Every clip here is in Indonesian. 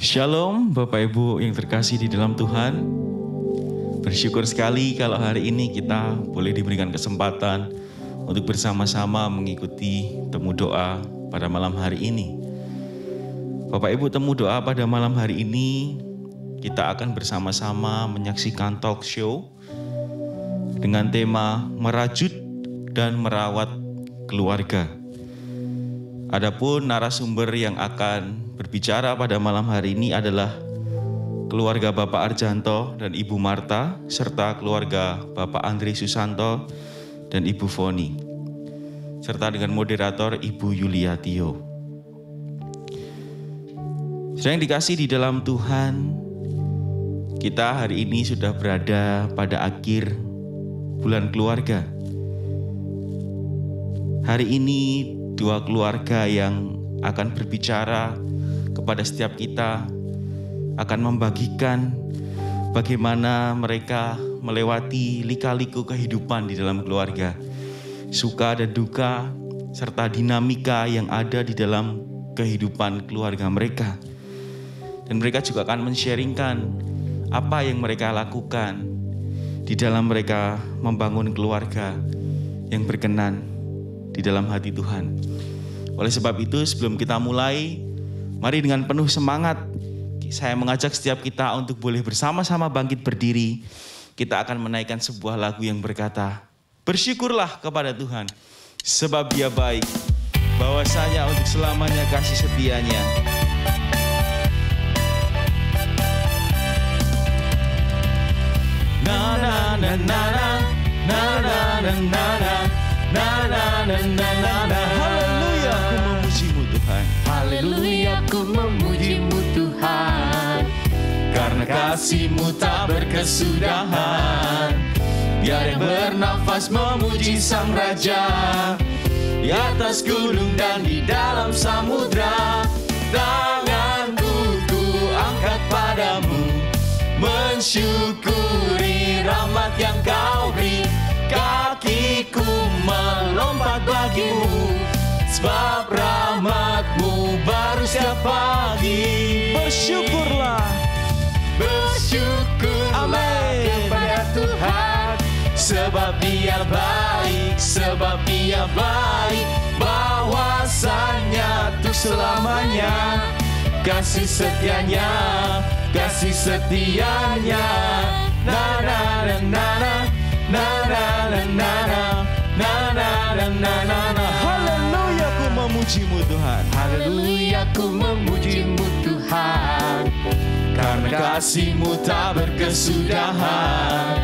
Shalom Bapak Ibu yang terkasih di dalam Tuhan. Bersyukur sekali kalau hari ini kita boleh diberikan kesempatan untuk bersama-sama mengikuti temu doa pada malam hari ini. Bapak Ibu, temu doa pada malam hari ini kita akan bersama-sama menyaksikan talk show dengan tema merajut dan merawat keluarga. Adapun narasumber yang akan berbicara pada malam hari ini adalah keluarga Bapak Arjanto dan Ibu Marta, serta keluarga Bapak Andri Susanto dan Ibu Foni, serta dengan moderator Ibu Yulia Tio. Sedang dikasih di dalam Tuhan, kita hari ini sudah berada pada akhir bulan keluarga. Hari ini dua keluarga yang akan berbicara kepada setiap kita, akan membagikan bagaimana mereka melewati lika-liku kehidupan di dalam keluarga, suka dan duka, serta dinamika yang ada di dalam kehidupan keluarga mereka. Dan mereka juga akan men-sharingkan apa yang mereka lakukan di dalam mereka membangun keluarga yang berkenan di dalam hati Tuhan. Oleh sebab itu, sebelum kita mulai, mari dengan penuh semangat saya mengajak setiap kita untuk boleh bersama-sama bangkit berdiri. Kita akan menaikkan sebuah lagu yang berkata, bersyukurlah kepada Tuhan, sebab Dia baik, bahwasanya untuk selamanya kasih setianya. Na na na na na na na na na na na na na na. Haleluya, aku memujimu Tuhan. Haleluya, aku memujimu Tuhan. Karena kasih-Mu tak berkesudahan. Biar yang bernafas memuji Sang Raja, di atas gunung dan di dalam samudra. Tanganku ku angkat padamu, mensyukuri rahmat yang Kau beri. Kakiku melompat bagimu, sebab rahmat-Mu baru setiap pagi. Bersyukurlah, Bersyukurlah kepada Tuhan, sebab Dia baik, sebab Dia baik, bahwasanya untuk selamanya kasih setianya, kasih setianya. Na na na na na na na na na na na na na na. Haleluya, ku memujimu Tuhan. haleluya, aku memujimu Tuhan. Karena kasih-Mu tak berkesudahan.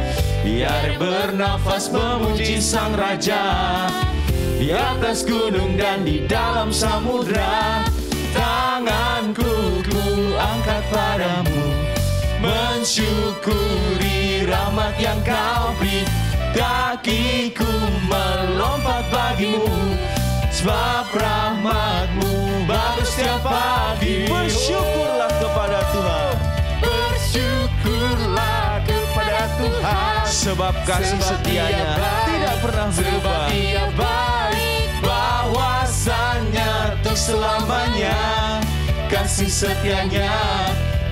Biar bernafas memuji Sang Raja, di atas gunung dan di dalam samudra. Tanganku ku angkat padamu, mensyukuri rahmat yang Kau beri. Kakiku melompat bagimu, sebab rahmat-Mu baru setiap pagi. Bersyukurlah kepada Tuhan, Bersyukurlah kepada Tuhan, sebab kasih setianya tidak pernah berubah. sebab Dia baik, Bahwasanya untuk selamanya kasih setianya,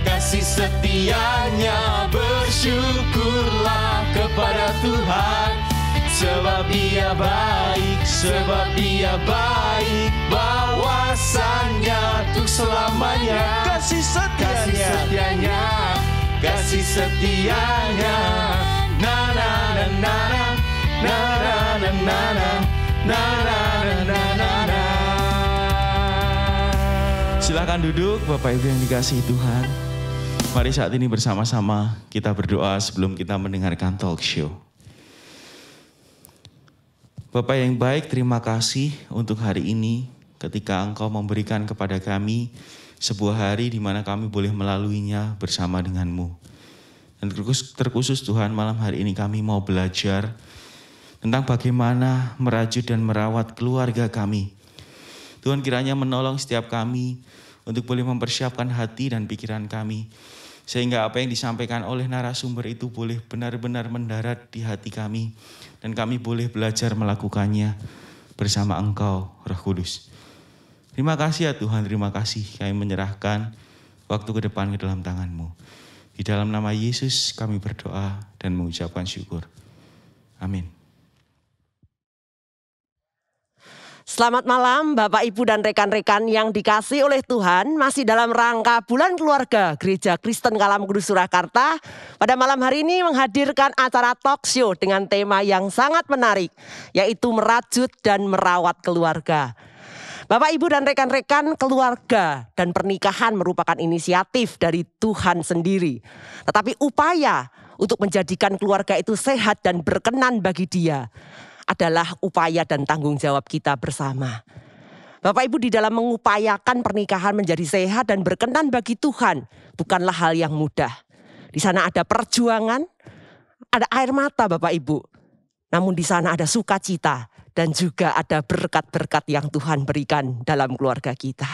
kasih setianya. Bersyukurlah kepada Tuhan, sebab Dia baik, sebab Dia baik, bahwasanya untuk selamanya kasih setianya, kasih setianya. Na na na na na na na na na na na na na. Silakan duduk Bapak Ibu yang dikasihi Tuhan. Mari saat ini bersama-sama kita berdoa sebelum kita mendengarkan talk show. Bapak yang baik, terima kasih untuk hari ini ketika Engkau memberikan kepada kami sebuah hari di mana kami boleh melaluinya bersama dengan-Mu. Dan terkhusus Tuhan, malam hari ini kami mau belajar tentang bagaimana merajut dan merawat keluarga kami. Tuhan kiranya menolong setiap kami untuk boleh mempersiapkan hati dan pikiran kami, sehingga apa yang disampaikan oleh narasumber itu boleh benar-benar mendarat di hati kami, dan kami boleh belajar melakukannya bersama Engkau, Roh Kudus. Terima kasih ya Tuhan, terima kasih kami menyerahkan waktu ke depan ke dalam tangan-Mu. Di dalam nama Yesus kami berdoa dan mengucapkan syukur. Amin. Selamat malam Bapak, Ibu, dan rekan-rekan yang dikasihi oleh Tuhan. Masih dalam rangka Bulan Keluarga Gereja Kristen Kalam Kudus Surakarta. Pada malam hari ini menghadirkan acara talk show dengan tema yang sangat menarik, yaitu merajut dan merawat keluarga. Bapak, Ibu, dan rekan-rekan, keluarga dan pernikahan merupakan inisiatif dari Tuhan sendiri. Tetapi upaya untuk menjadikan keluarga itu sehat dan berkenan bagi Dia adalah upaya dan tanggung jawab kita bersama. Bapak Ibu, di dalam mengupayakan pernikahan menjadi sehat dan berkenan bagi Tuhan bukanlah hal yang mudah. Di sana ada perjuangan, ada air mata Bapak Ibu. Namun di sana ada sukacita dan juga ada berkat-berkat yang Tuhan berikan dalam keluarga kita.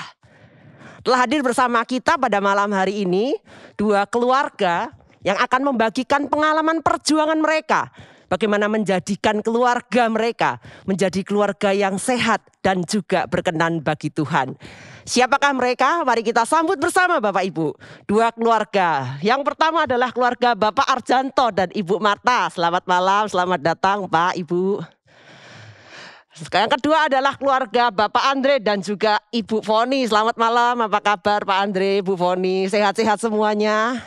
Telah hadir bersama kita pada malam hari ini dua keluarga yang akan membagikan pengalaman perjuangan mereka. Bagaimana menjadikan keluarga mereka menjadi keluarga yang sehat dan juga berkenan bagi Tuhan. Siapakah mereka? Mari kita sambut bersama Bapak Ibu. Dua keluarga. Yang pertama adalah keluarga Bapak Arjanto dan Ibu Marta. Selamat malam, selamat datang Pak, Ibu. Yang kedua adalah keluarga Bapak Andre dan juga Ibu Foni. Selamat malam, apa kabar Pak Andre, Bu Foni? Sehat-sehat semuanya?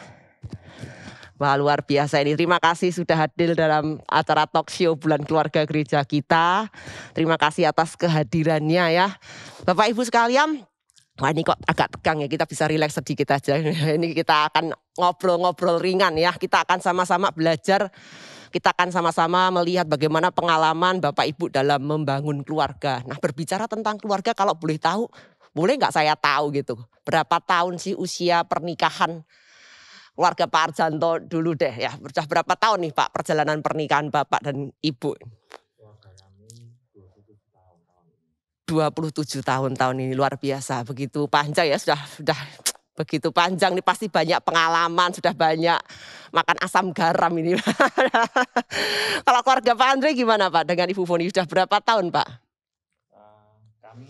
Wah, luar biasa ini. Terima kasih sudah hadir dalam acara talk show Bulan Keluarga Gereja kita. Terima kasih atas kehadirannya ya. Bapak Ibu sekalian, wah ini kok agak tegang ya, kita bisa rileks sedikit aja. Ini kita akan ngobrol-ngobrol ringan ya. Kita akan sama-sama belajar. Kita akan sama-sama melihat bagaimana pengalaman Bapak Ibu dalam membangun keluarga. Nah, berbicara tentang keluarga, kalau boleh tahu, boleh nggak saya tahu gitu, berapa tahun sih usia pernikahan keluarga Pak Arjanto dulu deh ya. Sudah berapa tahun nih Pak perjalanan pernikahan Bapak dan Ibu? 27 tahun ini, luar biasa. Begitu panjang ya, sudah begitu panjang nih, pasti banyak pengalaman, sudah banyak makan asam garam ini. Kalau keluarga Pak Andre gimana Pak dengan Ibu Foni? Sudah berapa tahun Pak? Kami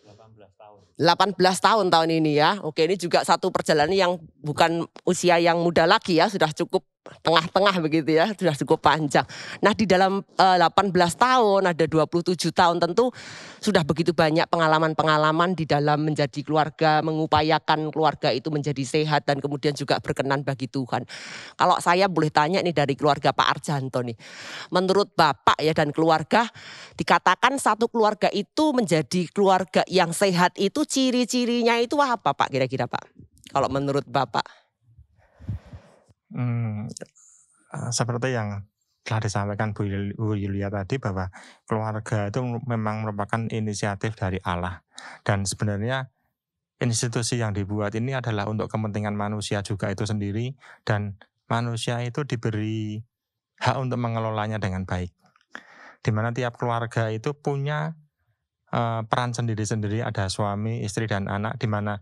18 tahun. 18 tahun ini ya. Oke, ini juga satu perjalanan yang bukan usia yang muda lagi ya, sudah cukup tengah-tengah begitu ya, sudah cukup panjang. Nah, di dalam 18 tahun, ada 27 tahun, tentu sudah begitu banyak pengalaman-pengalaman di dalam menjadi keluarga, mengupayakan keluarga itu menjadi sehat dan kemudian juga berkenan bagi Tuhan. Kalau saya boleh tanya nih dari keluarga Pak Arjanto nih, menurut Bapak ya dan keluarga, dikatakan satu keluarga itu menjadi keluarga yang sehat itu ciri-cirinya itu apa Pak kira-kira Pak? Kalau menurut Bapak? Seperti yang telah disampaikan Bu Yulia tadi, bahwa keluarga itu memang merupakan inisiatif dari Allah. Dan sebenarnya institusi yang dibuat ini adalah untuk kepentingan manusia juga itu sendiri. Dan manusia itu diberi hak untuk mengelolanya dengan baik. Di mana tiap keluarga itu punya peran sendiri-sendiri, ada suami, istri, dan anak. Di mana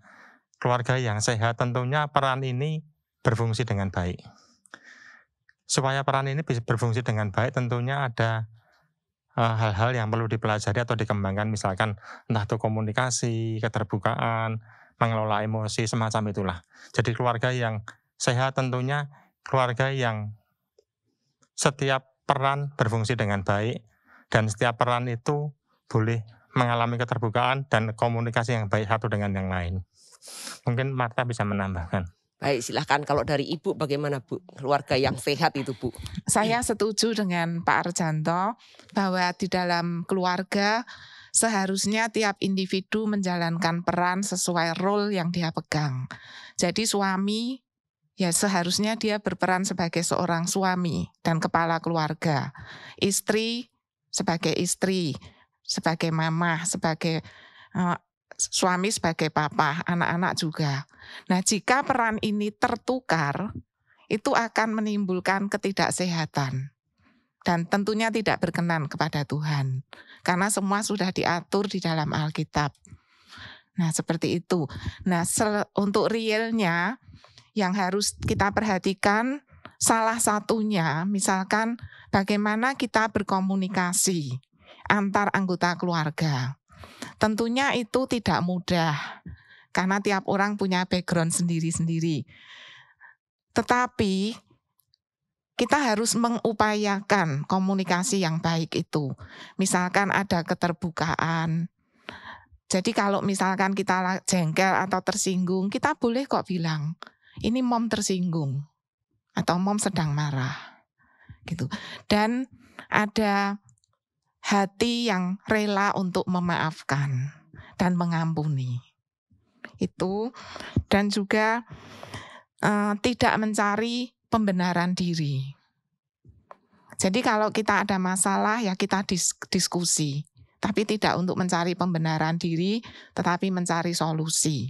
keluarga yang sehat tentunya peran ini berfungsi dengan baik. Supaya peran ini bisa berfungsi dengan baik, tentunya ada hal-hal yang perlu dipelajari atau dikembangkan, misalkan entah itu komunikasi, keterbukaan, mengelola emosi, semacam itulah. Jadi keluarga yang sehat tentunya keluarga yang setiap peran berfungsi dengan baik, dan setiap peran itu boleh mengalami keterbukaan dan komunikasi yang baik satu dengan yang lain. Mungkin Marta bisa menambahkan. Baik, silahkan. Kalau dari Ibu bagaimana Bu? Keluarga yang sehat itu Bu. Saya setuju dengan Pak Arjanto bahwa di dalam keluarga seharusnya tiap individu menjalankan peran sesuai role yang dia pegang. Jadi suami ya seharusnya dia berperan sebagai seorang suami dan kepala keluarga. Istri sebagai istri, sebagai mama, sebagai suami sebagai papa, anak-anak juga. Nah, jika peran ini tertukar, itu akan menimbulkan ketidaksehatan. Dan tentunya tidak berkenan kepada Tuhan. Karena semua sudah diatur di dalam Alkitab. Nah, seperti itu. Nah, untuk realnya yang harus kita perhatikan, salah satunya misalkan bagaimana kita berkomunikasi antar anggota keluarga. Tentunya itu tidak mudah karena tiap orang punya background sendiri-sendiri. Tetapi kita harus mengupayakan komunikasi yang baik itu. Misalkan ada keterbukaan. Jadi kalau misalkan kita jengkel atau tersinggung, kita boleh kok bilang, ini mom tersinggung atau mom sedang marah. Gitu. Dan ada hati yang rela untuk memaafkan dan mengampuni. Itu, dan juga tidak mencari pembenaran diri. Jadi kalau kita ada masalah ya kita diskusi, tapi tidak untuk mencari pembenaran diri, tetapi mencari solusi.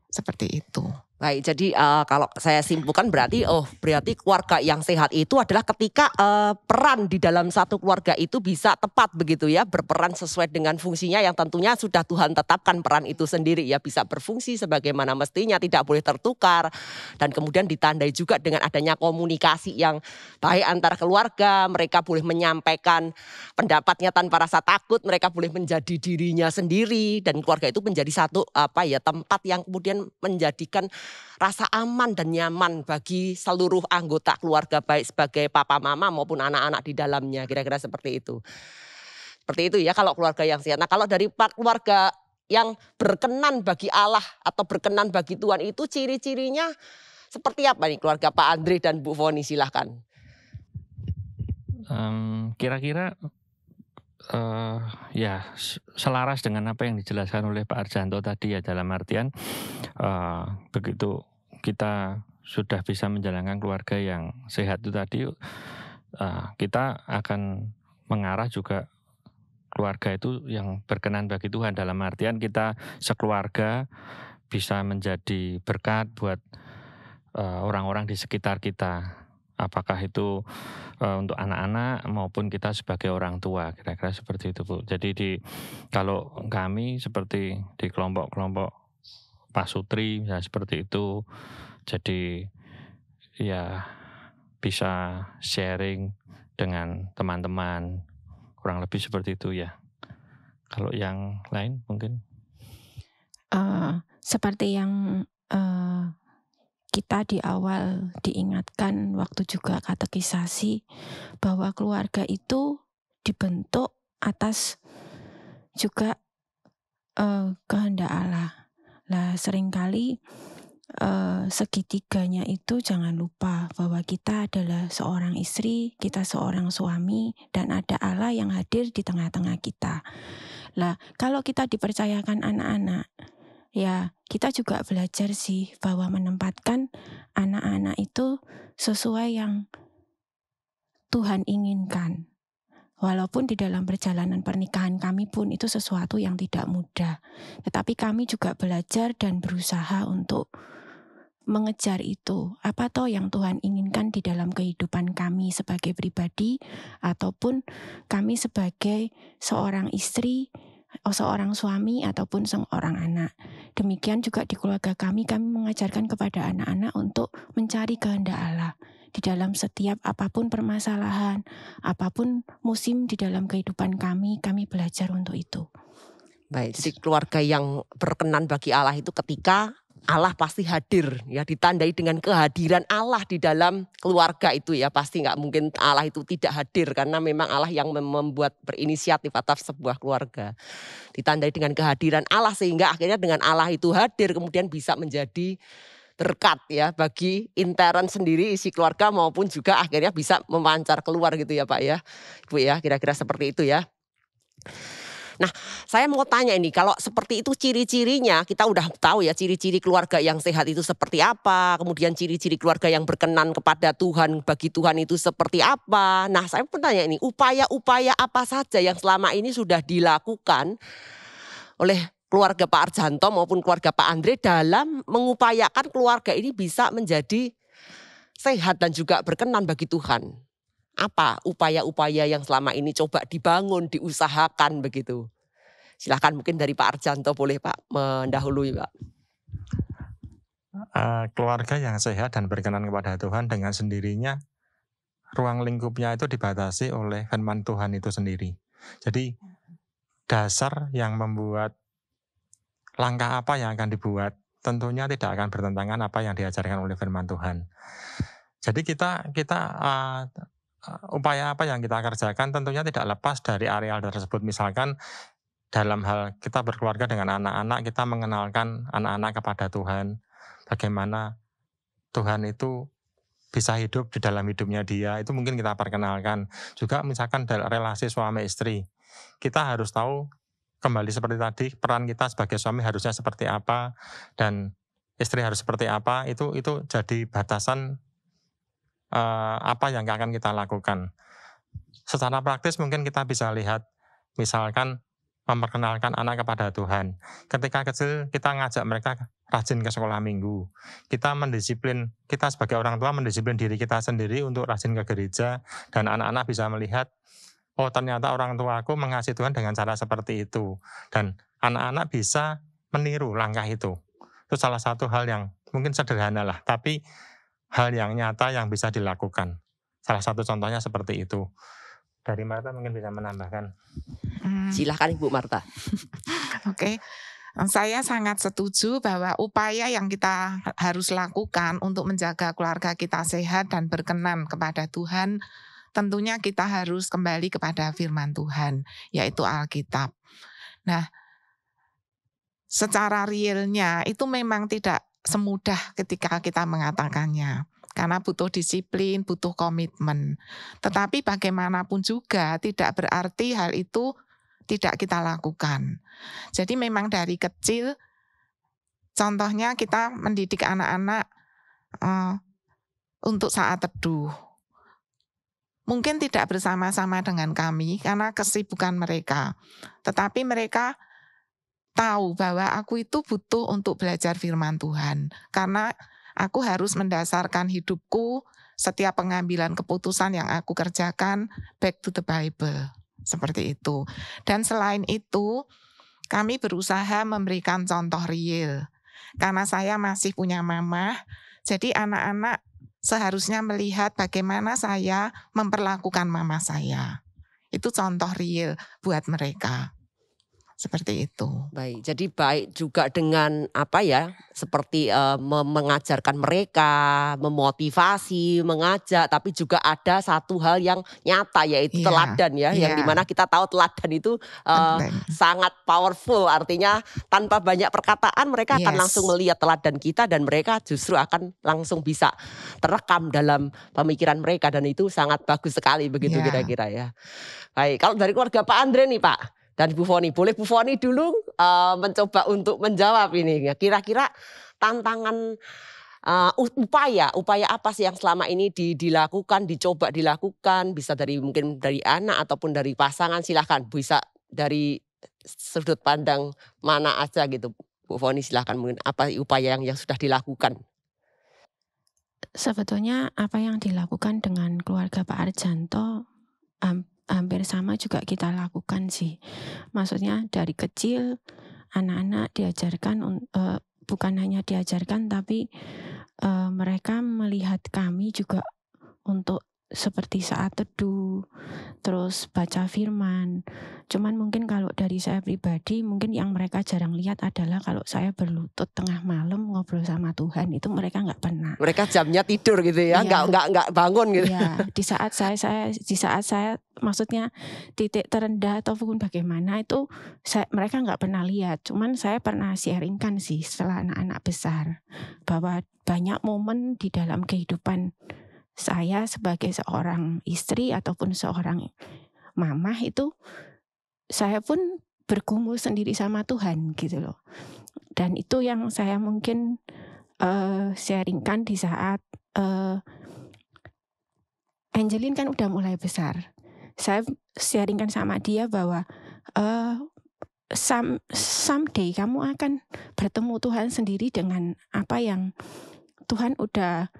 Seperti itu. Baik, jadi kalau saya simpulkan berarti keluarga yang sehat itu adalah ketika peran di dalam satu keluarga itu bisa tepat begitu ya, berperan sesuai dengan fungsinya yang tentunya sudah Tuhan tetapkan peran itu sendiri ya, bisa berfungsi sebagaimana mestinya, tidak boleh tertukar, dan kemudian ditandai juga dengan adanya komunikasi yang baik antar keluarga, mereka boleh menyampaikan pendapatnya tanpa rasa takut, mereka boleh menjadi dirinya sendiri, dan keluarga itu menjadi satu tempat yang kemudian menjadikan rasa aman dan nyaman bagi seluruh anggota keluarga, baik sebagai papa mama maupun anak-anak di dalamnya, kira-kira seperti itu. Seperti itu ya kalau keluarga yang sehat. Nah kalau dari keluarga yang berkenan bagi Allah atau berkenan bagi Tuhan itu ciri-cirinya seperti apa nih keluarga Pak Andre dan Bu Foni, silahkan. Kira-kira ya selaras dengan apa yang dijelaskan oleh Pak Arjanto tadi ya, dalam artian begitu kita sudah bisa menjalankan keluarga yang sehat itu tadi, kita akan mengarah juga keluarga itu yang berkenan bagi Tuhan, dalam artian kita sekeluarga bisa menjadi berkat buat orang-orang di sekitar kita. Apakah itu untuk anak-anak maupun kita sebagai orang tua, kira-kira seperti itu Bu. Jadi kalau kami seperti di kelompok-kelompok Pak Sutri misalnya seperti itu, jadi ya bisa sharing dengan teman-teman, kurang lebih seperti itu ya. Kalau yang lain mungkin? Seperti yang kita di awal diingatkan waktu juga katekisasi bahwa keluarga itu dibentuk atas juga kehendak Allah. Lah seringkali segitiganya itu jangan lupa bahwa kita adalah seorang istri, kita seorang suami, dan ada Allah yang hadir di tengah-tengah kita. Lah kalau kita dipercayakan anak-anak, ya kita juga belajar sih bahwa menempatkan anak-anak itu sesuai yang Tuhan inginkan. Walaupun di dalam perjalanan pernikahan kami pun itu sesuatu yang tidak mudah. Tetapi kami juga belajar dan berusaha untuk mengejar itu. Apa toh yang Tuhan inginkan di dalam kehidupan kami sebagai pribadi, ataupun kami sebagai seorang istri, seorang suami, ataupun seorang anak. Demikian juga di keluarga kami mengajarkan kepada anak-anak untuk mencari kehendak Allah. Di dalam setiap apapun permasalahan, apapun musim di dalam kehidupan kami belajar untuk itu. Baik, jadi keluarga yang berkenan bagi Allah itu ketika Allah pasti hadir, ya ditandai dengan kehadiran Allah di dalam keluarga itu ya, pasti nggak mungkin Allah itu tidak hadir karena memang Allah yang membuat berinisiatif atas sebuah keluarga. Ditandai dengan kehadiran Allah sehingga akhirnya dengan Allah itu hadir kemudian bisa menjadi berkat ya bagi intern sendiri isi keluarga maupun juga akhirnya bisa memancar keluar gitu ya Pak ya, Ibu ya, kira-kira seperti itu ya. Nah, saya mau tanya ini, kalau seperti itu ciri-cirinya, kita udah tahu ya ciri-ciri keluarga yang sehat itu seperti apa, kemudian ciri-ciri keluarga yang berkenan kepada Tuhan, bagi Tuhan itu seperti apa. Nah, saya mau tanya ini, upaya-upaya apa saja yang selama ini sudah dilakukan oleh keluarga Pak Arjanto maupun keluarga Pak Andre dalam mengupayakan keluarga ini bisa menjadi sehat dan juga berkenan bagi Tuhan. Apa upaya-upaya yang selama ini coba dibangun, diusahakan begitu? Silahkan mungkin dari Pak Arjanto boleh Pak mendahului Pak. Keluarga yang sehat dan berkenan kepada Tuhan dengan sendirinya ruang lingkupnya itu dibatasi oleh firman Tuhan itu sendiri. Jadi dasar yang membuat langkah apa yang akan dibuat tentunya tidak akan bertentangan apa yang diajarkan oleh firman Tuhan. Jadi kita upaya apa yang kita kerjakan tentunya tidak lepas dari areal tersebut. Misalkan dalam hal kita berkeluarga dengan anak-anak, kita mengenalkan anak-anak kepada Tuhan. Bagaimana Tuhan itu bisa hidup di dalam hidupnya dia, itu mungkin kita perkenalkan. Juga misalkan dalam relasi suami istri, kita harus tahu kembali seperti tadi, peran kita sebagai suami harusnya seperti apa, dan istri harus seperti apa, itu jadi batasan apa yang akan kita lakukan. Secara praktis mungkin kita bisa lihat, misalkan memperkenalkan anak kepada Tuhan. Ketika kecil kita ngajak mereka rajin ke sekolah minggu. Kita sebagai orang tua mendisiplin diri kita sendiri untuk rajin ke gereja, dan anak-anak bisa melihat, oh ternyata orang tuaku mengasihi Tuhan dengan cara seperti itu. Dan anak-anak bisa meniru langkah itu. Itu salah satu hal yang mungkin sederhana lah, tapi hal yang nyata yang bisa dilakukan. Salah satu contohnya seperti itu. Dari Marta mungkin bisa menambahkan. Silahkan Ibu Marta. Oke. Saya sangat setuju bahwa upaya yang kita harus lakukan untuk menjaga keluarga kita sehat dan berkenan kepada Tuhan, tentunya kita harus kembali kepada firman Tuhan, yaitu Alkitab. Nah, secara realnya itu memang tidak semudah ketika kita mengatakannya. Karena butuh disiplin, butuh komitmen. Tetapi bagaimanapun juga tidak berarti hal itu tidak kita lakukan. Jadi memang dari kecil, contohnya kita mendidik anak-anak untuk saat teduh. Mungkin tidak bersama-sama dengan kami karena kesibukan mereka. Tetapi mereka tahu bahwa aku itu butuh untuk belajar firman Tuhan. Karena aku harus mendasarkan hidupku, setiap pengambilan keputusan yang aku kerjakan, back to the Bible. Seperti itu. Dan selain itu, kami berusaha memberikan contoh real. Karena saya masih punya mama, jadi anak-anak seharusnya melihat bagaimana saya memperlakukan mama saya. Itu contoh real buat mereka. Seperti itu. Baik, jadi baik juga dengan seperti mengajarkan mereka, memotivasi, mengajak, tapi juga ada satu hal yang nyata yaitu teladan ya, yang dimana kita tahu teladan itu sangat powerful, artinya tanpa banyak perkataan mereka akan langsung melihat teladan kita dan mereka justru akan langsung bisa terekam dalam pemikiran mereka, dan itu sangat bagus sekali begitu kira-kira ya. Baik, kalau dari keluarga Pak Andre nih Pak, dan Bu Foni, boleh Bu Foni dulu mencoba untuk menjawab ini. Kira-kira tantangan upaya apa sih yang selama ini dicoba dilakukan, bisa mungkin dari anak ataupun dari pasangan, silahkan bisa dari sudut pandang mana aja gitu. Bu Foni silahkan, mungkin apa upaya yang sudah dilakukan. Sebetulnya apa yang dilakukan dengan keluarga Pak Arjanto hampir sama juga kita lakukan sih. Maksudnya dari kecil anak-anak diajarkan, bukan hanya diajarkan tapi mereka melihat kami juga untuk seperti saat teduh, terus baca firman. Cuman mungkin kalau dari saya pribadi, mungkin yang mereka jarang lihat adalah kalau saya berlutut tengah malam ngobrol sama Tuhan, itu mereka nggak pernah. Mereka jamnya tidur gitu ya, nggak bangun gitu. Iya, di saat saya maksudnya titik terendah ataupun bagaimana itu mereka nggak pernah lihat. Cuman saya pernah sharingkan sih setelah anak-anak besar bahwa banyak momen di dalam kehidupan saya sebagai seorang istri ataupun seorang mamah itu saya pun bergumul sendiri sama Tuhan gitu loh. Dan itu yang saya mungkin sharingkan di saat Angelin kan udah mulai besar. Saya sharingkan sama dia bahwa someday kamu akan bertemu Tuhan sendiri dengan apa yang Tuhan udah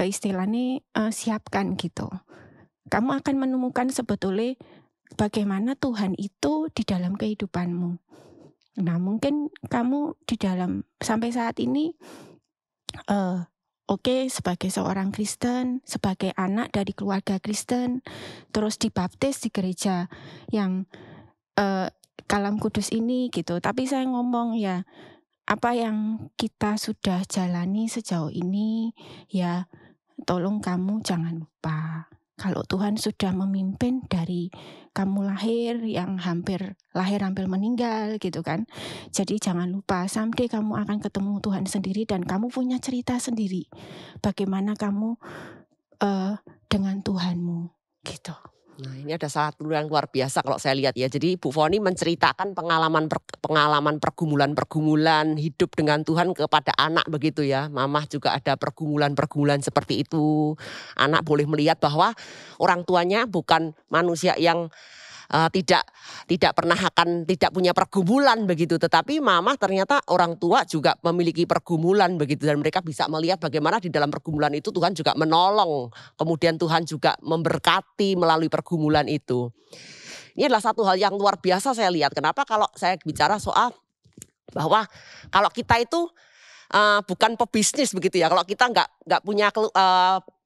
istilahnya siapkan gitu. Kamu akan menemukan sebetulnya bagaimana Tuhan itu di dalam kehidupanmu. Nah mungkin kamu di dalam sampai saat ini sebagai seorang Kristen, sebagai anak dari keluarga Kristen, terus dibaptis di gereja yang Kalam Kudus ini gitu. Tapi saya ngomong ya, apa yang kita sudah jalani sejauh ini, ya tolong kamu jangan lupa. Kalau Tuhan sudah memimpin dari kamu lahir yang hampir meninggal gitu kan. Jadi jangan lupa someday kamu akan ketemu Tuhan sendiri dan kamu punya cerita sendiri. Bagaimana kamu dengan Tuhanmu gitu. Nah, ini ada satu yang luar biasa kalau saya lihat ya. Jadi Bu Foni menceritakan pengalaman pergumulan hidup dengan Tuhan kepada anak begitu ya. Mamah juga ada pergumulan seperti itu. Anak boleh melihat bahwa orang tuanya bukan manusia yang tidak punya pergumulan begitu, tetapi mamah ternyata orang tua juga memiliki pergumulan begitu, dan mereka bisa melihat bagaimana di dalam pergumulan itu Tuhan juga menolong, kemudian Tuhan juga memberkati melalui pergumulan itu. Ini adalah satu hal yang luar biasa saya lihat. Kenapa kalau saya bicara soal bahwa kalau kita itu bukan pebisnis begitu ya. Kalau kita nggak punya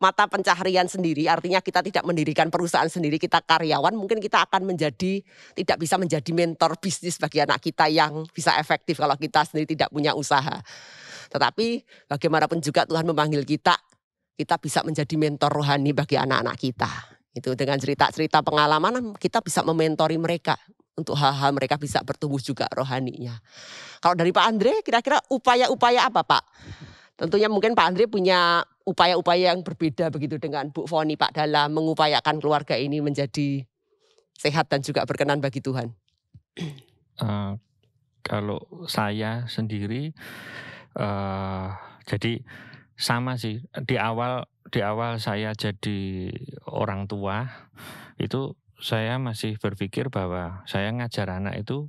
mata pencaharian sendiri, artinya kita tidak mendirikan perusahaan sendiri, kita karyawan, mungkin kita akan tidak bisa menjadi mentor bisnis bagi anak kita yang bisa efektif kalau kita sendiri tidak punya usaha. Tetapi bagaimanapun juga Tuhan memanggil kita bisa menjadi mentor rohani bagi anak-anak kita. Itu dengan cerita-cerita pengalaman kita bisa mementori mereka. Untuk hal-hal mereka bisa bertumbuh juga rohaninya. Kalau dari Pak Andre, kira-kira upaya-upaya apa Pak? Tentunya mungkin Pak Andre punya upaya-upaya yang berbeda begitu dengan Bu Foni Pak dalam mengupayakan keluarga ini menjadi sehat dan juga berkenan bagi Tuhan. Kalau saya sendiri, jadi sama sih. Di awal saya jadi orang tua itu, saya masih berpikir bahwa saya ngajar anak itu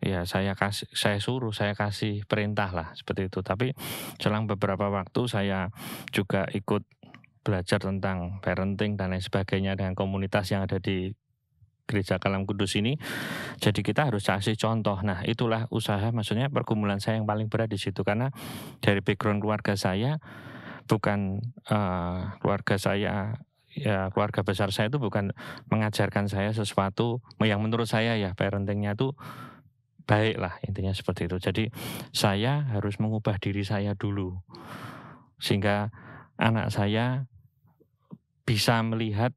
ya saya kasih perintah lah seperti itu. Tapi selang beberapa waktu saya juga ikut belajar tentang parenting dan lain sebagainya dengan komunitas yang ada di Gereja Kalam Kudus ini. Jadi kita harus kasih contoh. Nah, itulah usaha, maksudnya pergumulan saya yang paling berat di situ, karena dari background keluarga saya bukan keluarga besar saya itu bukan mengajarkan saya sesuatu yang menurut saya ya parentingnya itu baik lah, intinya seperti itu. Jadi saya harus mengubah diri saya dulu sehingga anak saya bisa melihat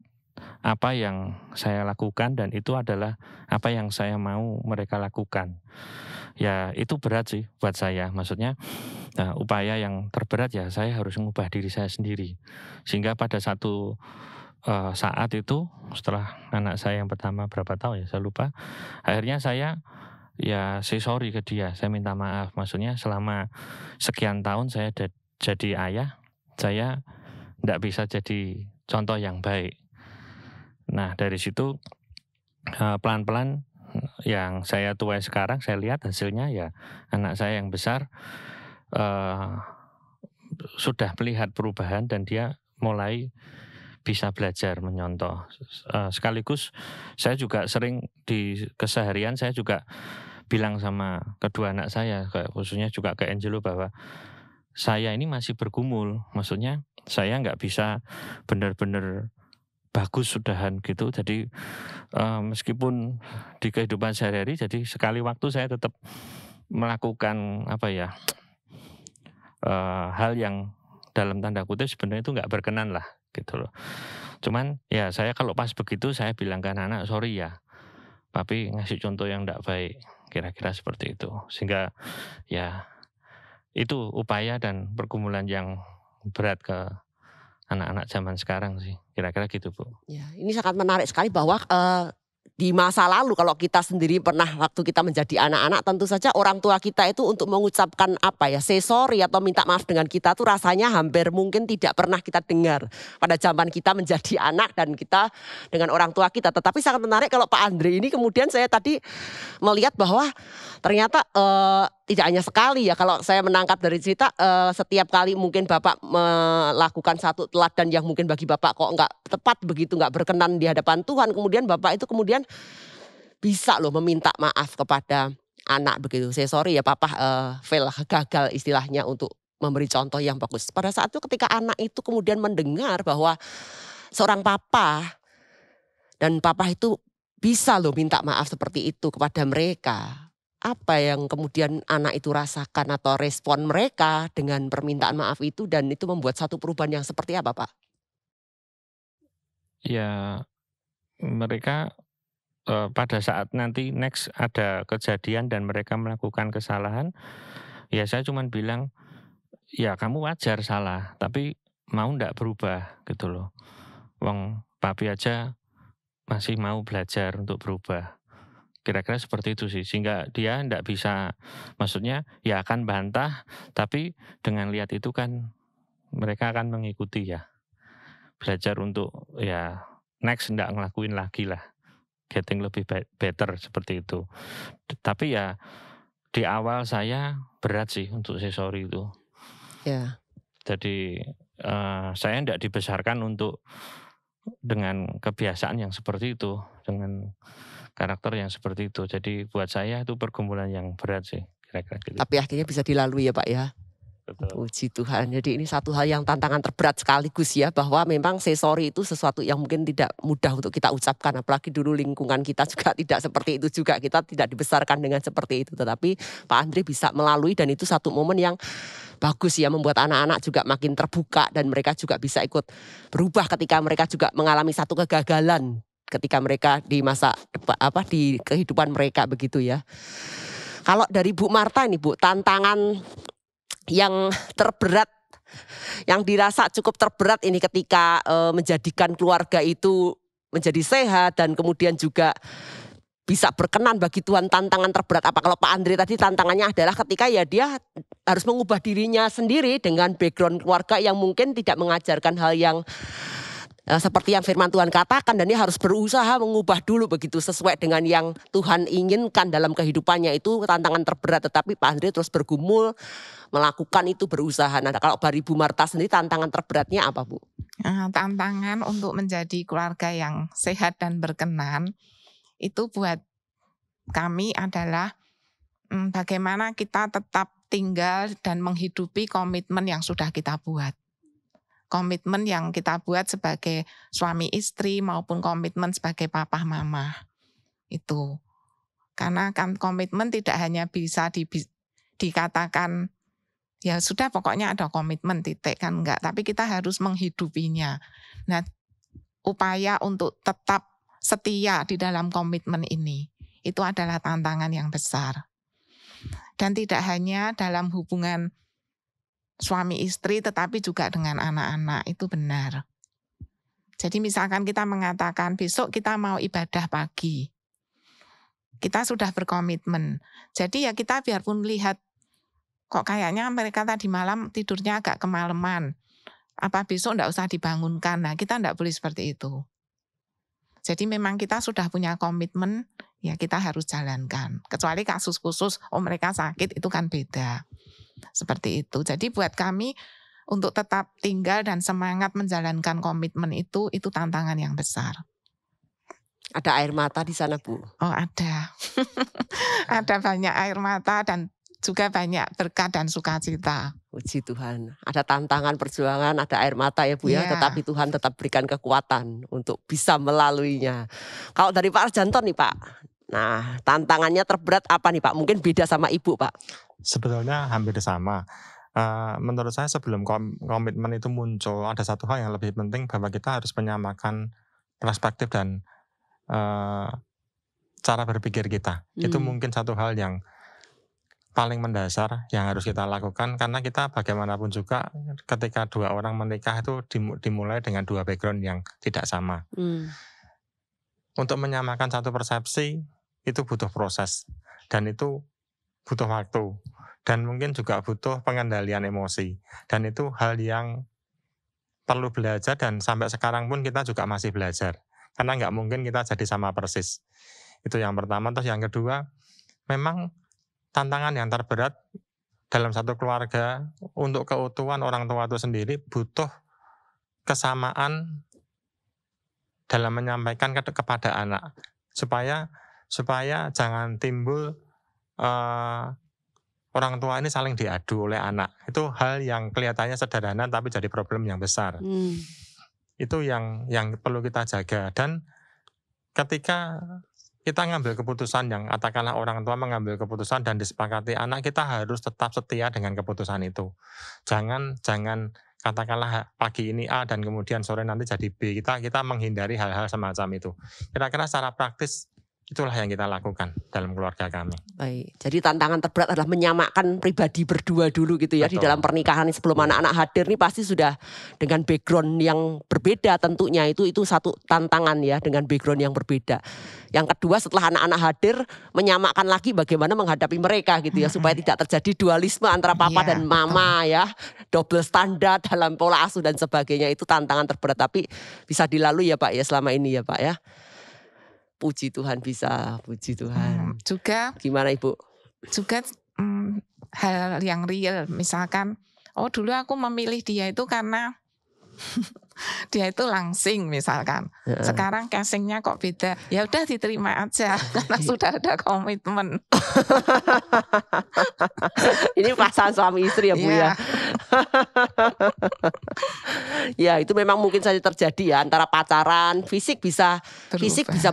apa yang saya lakukan dan itu adalah apa yang saya mau mereka lakukan. Ya itu berat sih buat saya, maksudnya upaya yang terberat ya saya harus mengubah diri saya sendiri. Sehingga pada satu saat itu setelah anak saya yang pertama berapa tahun ya saya lupa, akhirnya saya ya say sorry ke dia, saya minta maaf. Maksudnya selama sekian tahun saya jadi ayah, saya tidak bisa jadi contoh yang baik. Nah dari situ pelan-pelan yang saya tuai sekarang, saya lihat hasilnya ya anak saya yang besar sudah melihat perubahan dan dia mulai bisa belajar menyontoh. Sekaligus saya juga sering di keseharian saya juga bilang sama kedua anak saya, khususnya juga ke Angelo, bahwa saya ini masih bergumul. Maksudnya saya nggak bisa benar-benar bagus sudahan gitu. Jadi meskipun di kehidupan sehari-hari, jadi sekali waktu saya tetap melakukan hal yang dalam tanda kutip sebenarnya itu nggak berkenan lah gitu loh. Cuman ya saya kalau pas begitu saya bilang ke anak-anak, sorry ya, papi ngasih contoh yang nggak baik, kira-kira seperti itu. Sehingga ya itu upaya dan pergumulan yang berat ke anak-anak zaman sekarang sih, kira-kira gitu Bu. Ya, ini sangat menarik sekali bahwa di masa lalu kalau kita sendiri pernah waktu kita menjadi anak-anak, tentu saja orang tua kita itu untuk mengucapkan say sorry atau minta maaf dengan kita tuh rasanya hampir mungkin tidak pernah kita dengar pada zaman kita menjadi anak dan kita dengan orang tua kita. Tetapi sangat menarik kalau Pak Andre ini kemudian saya tadi melihat bahwa ternyata tidak hanya sekali ya, kalau saya menangkap dari cerita setiap kali mungkin Bapak melakukan satu teladan yang mungkin bagi Bapak kok nggak tepat begitu, nggak berkenan di hadapan Tuhan, kemudian Bapak itu kemudian bisa loh meminta maaf kepada anak begitu. Saya sorry ya Papa fail, gagal istilahnya untuk memberi contoh yang bagus. Pada saat itu ketika anak itu kemudian mendengar bahwa seorang papa dan papa itu bisa loh minta maaf seperti itu kepada mereka. apa yang kemudian anak itu rasakan atau respon mereka dengan permintaan maaf itu, dan itu membuat satu perubahan yang seperti apa, Pak? Ya, mereka pada saat nanti next ada kejadian dan mereka melakukan kesalahan, ya saya cuma bilang, ya kamu wajar salah, tapi mau ndak berubah gitu loh. Wong papi aja masih mau belajar untuk berubah. Kira-kira seperti itu sih, sehingga dia ndak bisa, maksudnya ya akan bantah, tapi dengan lihat itu kan mereka akan mengikuti ya. Belajar untuk ya next ndak ngelakuin lagi lah. Getting lebih better seperti itu. Tapi ya di awal saya berat sih untuk say sorry itu. Ya. Jadi saya tidak dibesarkan untuk dengan kebiasaan yang seperti itu, dengan karakter yang seperti itu. Jadi buat saya itu pergumulan yang berat sih, kira-kira gitu. Tapi akhirnya bisa dilalui ya Pak ya. Betul. Puji Tuhan. Jadi ini satu hal yang tantangan terberat sekaligus ya, bahwa memang say sorry itu sesuatu yang mungkin tidak mudah untuk kita ucapkan, apalagi dulu lingkungan kita juga tidak seperti itu juga, kita tidak dibesarkan dengan seperti itu. Tetapi Pak Andre bisa melalui, dan itu satu momen yang bagus ya, membuat anak-anak juga makin terbuka dan mereka juga bisa ikut berubah ketika mereka juga mengalami satu kegagalan ketika mereka di masa di kehidupan mereka begitu ya. Kalau dari Bu Marta ini Bu, tantangan yang terberat, yang dirasa cukup terberat ini ketika menjadikan keluarga itu menjadi sehat dan kemudian juga bisa berkenan bagi Tuhan, tantangan terberat apa? Kalau Pak Andre tadi tantangannya adalah ketika ya dia harus mengubah dirinya sendiri dengan background keluarga yang mungkin tidak mengajarkan hal yang seperti yang firman Tuhan katakan, dan dia harus berusaha mengubah dulu begitu sesuai dengan yang Tuhan inginkan dalam kehidupannya. Itu tantangan terberat, tetapi Pak Andre terus bergumul melakukan itu, berusaha. Nah, kalau dari Bu Marta sendiri tantangan terberatnya apa Bu? Tantangan untuk menjadi keluarga yang sehat dan berkenan itu buat kami adalah bagaimana kita tetap tinggal dan menghidupi komitmen yang sudah kita buat. Komitmen yang kita buat sebagai suami istri maupun komitmen sebagai papa mama itu. Karena kan komitmen tidak hanya bisa dikatakan ya sudah pokoknya ada komitmen titik, kan enggak, tapi kita harus menghidupinya. Nah, upaya untuk tetap setia di dalam komitmen ini itu adalah tantangan yang besar. Dan tidak hanya dalam hubungan suami istri tetapi juga dengan anak-anak, itu benar. Jadi misalkan kita mengatakan besok kita mau ibadah pagi. Kita sudah berkomitmen. Jadi ya kita biarpun lihat kok kayaknya mereka tadi malam tidurnya agak kemalaman. Apa besok enggak usah dibangunkan. Nah, kita enggak boleh seperti itu. Jadi memang kita sudah punya komitmen, ya kita harus jalankan. Kecuali kasus khusus, mereka sakit, itu kan beda. Seperti itu. Jadi buat kami untuk tetap tinggal dan semangat menjalankan komitmen itu tantangan yang besar. Ada air mata di sana Bu? Oh ada. Ada banyak air mata dan juga banyak berkat dan sukacita. Puji Tuhan. Ada tantangan perjuangan, ada air mata ya Bu ya, tetapi Tuhan tetap berikan kekuatan untuk bisa melaluinya. Kalau dari Pak Arjanto nih Pak, nah tantangannya terberat apa nih Pak? Mungkin beda sama Ibu Pak. Sebetulnya hampir sama. Menurut saya sebelum komitmen itu muncul, ada satu hal yang lebih penting, bahwa kita harus menyamakan perspektif dan cara berpikir kita. Itu mungkin satu hal yang paling mendasar yang harus kita lakukan, karena kita bagaimanapun juga ketika dua orang menikah itu dimulai dengan dua background yang tidak sama. Untuk menyamakan satu persepsi itu butuh proses, dan itu butuh waktu, dan mungkin juga butuh pengendalian emosi, dan itu hal yang perlu belajar, dan sampai sekarang pun kita juga masih belajar, karena nggak mungkin kita jadi sama persis. Itu yang pertama. Terus yang kedua, memang tantangan yang terberat dalam satu keluarga untuk keutuhan orang tua itu sendiri butuh kesamaan dalam menyampaikan kepada anak, supaya jangan timbul orang tua ini saling diadu oleh anak. Itu hal yang kelihatannya sederhana tapi jadi problem yang besar. Itu yang perlu kita jaga. Dan ketika kita ngambil keputusan yang katakanlah orang tua mengambil keputusan dan disepakati anak, kita harus tetap setia dengan keputusan itu. Jangan katakanlah pagi ini A dan kemudian sore nanti jadi B. Kita menghindari hal-hal semacam itu. Kira-kira secara praktis itulah yang kita lakukan dalam keluarga kami. Baik, jadi tantangan terberat adalah menyamakan pribadi berdua dulu gitu ya. Di Betul. dalam pernikahan ini sebelum anak-anak hadir nih pasti sudah dengan background yang berbeda tentunya. Itu satu tantangan ya, dengan background yang berbeda. Yang kedua setelah anak-anak hadir, menyamakan lagi bagaimana menghadapi mereka gitu ya. Supaya tidak terjadi dualisme antara papa Iya, dan mama ya. Double standar dalam pola asuh dan sebagainya, itu tantangan terberat. Tapi bisa dilalui ya Pak ya selama ini ya Pak ya. Puji Tuhan bisa, puji Tuhan. Juga Gimana Ibu? juga hal yang real, misalkan dulu aku memilih dia itu karena dia itu langsing misalkan. Sekarang casingnya kok beda. Ya udah diterima aja karena sudah ada komitmen. Ini pasangan suami istri ya Bu ya. Ya itu memang mungkin saja terjadi ya, antara pacaran, fisik bisa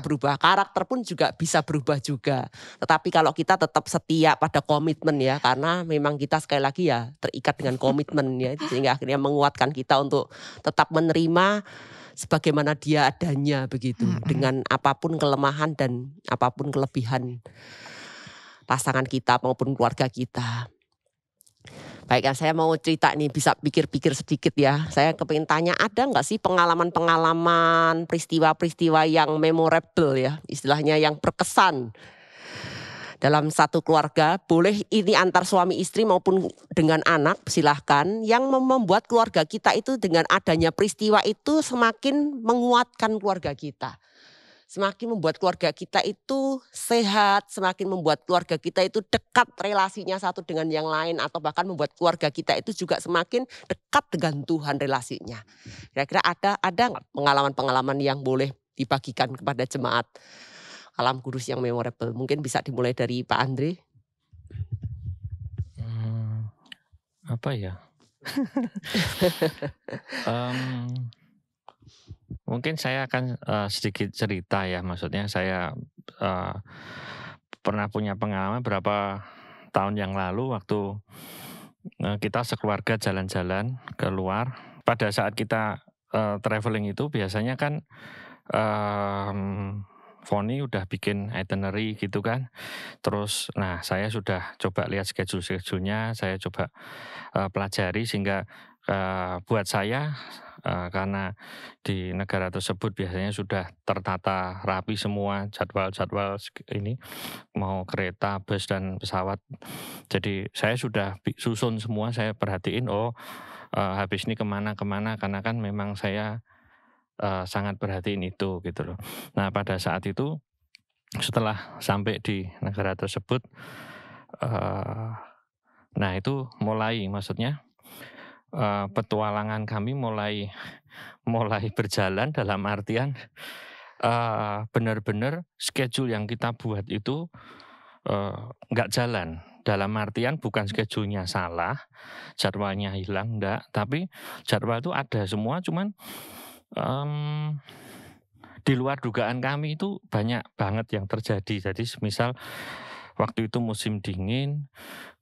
berubah, karakter pun juga bisa berubah juga. Tetapi kalau kita tetap setia pada komitmen ya, karena memang kita sekali lagi ya terikat dengan komitmen ya, sehingga akhirnya menguatkan kita untuk tetap menerima sebagaimana dia adanya begitu, dengan apapun kelemahan dan apapun kelebihan pasangan kita maupun keluarga kita. Baik, saya mau cerita nih, bisa pikir-pikir sedikit ya. Saya kepingin tanya, ada nggak sih pengalaman-pengalaman, peristiwa-peristiwa yang memorable ya, istilahnya yang berkesan dalam satu keluarga, boleh ini antar suami istri maupun dengan anak, silahkan, yang membuat keluarga kita itu dengan adanya peristiwa itu semakin menguatkan keluarga kita. Semakin membuat keluarga kita itu sehat, semakin membuat keluarga kita itu dekat relasinya satu dengan yang lain, atau bahkan membuat keluarga kita itu juga semakin dekat dengan Tuhan relasinya. Kira-kira ada nggak pengalaman-pengalaman yang boleh dibagikan kepada jemaat Kalam Kudus yang memorable? Mungkin bisa dimulai dari Pak Andre. Apa ya? Mungkin saya akan sedikit cerita ya, maksudnya saya pernah punya pengalaman berapa tahun yang lalu waktu kita sekeluarga jalan-jalan keluar. Pada saat kita traveling itu biasanya kan Foni udah bikin itinerary gitu kan. Terus saya sudah coba lihat schedule-schedule-nya, saya coba pelajari sehingga buat saya karena di negara tersebut biasanya sudah tertata rapi semua jadwal-jadwal ini, mau kereta, bus dan pesawat. Jadi saya sudah susun semua, saya perhatiin habis ini kemana karena kan memang saya sangat perhatiin itu gitu loh. Nah pada saat itu setelah sampai di negara tersebut, itu mulai, maksudnya petualangan kami mulai berjalan, dalam artian benar-benar schedule yang kita buat itu nggak jalan. Dalam artian bukan schedule-nya salah, jadwalnya hilang, enggak, tapi jadwal itu ada semua, cuman di luar dugaan kami itu banyak banget yang terjadi. Jadi misal waktu itu musim dingin,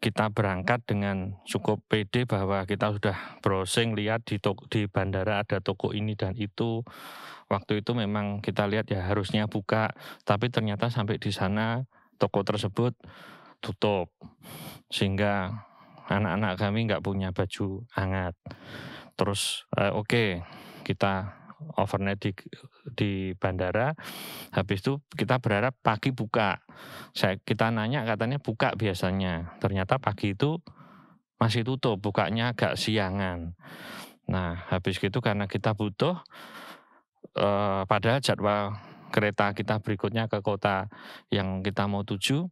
kita berangkat dengan cukup pede bahwa kita sudah browsing, lihat di bandara ada toko ini dan itu. Waktu itu memang kita lihat ya harusnya buka, tapi ternyata sampai di sana toko tersebut tutup. Sehingga anak-anak kami nggak punya baju hangat. Terus kita overnight di bandara. Habis itu kita berharap pagi buka. Kita nanya, katanya buka biasanya. Ternyata pagi itu masih tutup, bukanya agak siangan. Nah habis gitu karena kita butuh, padahal jadwal kereta kita berikutnya ke kota yang kita mau tuju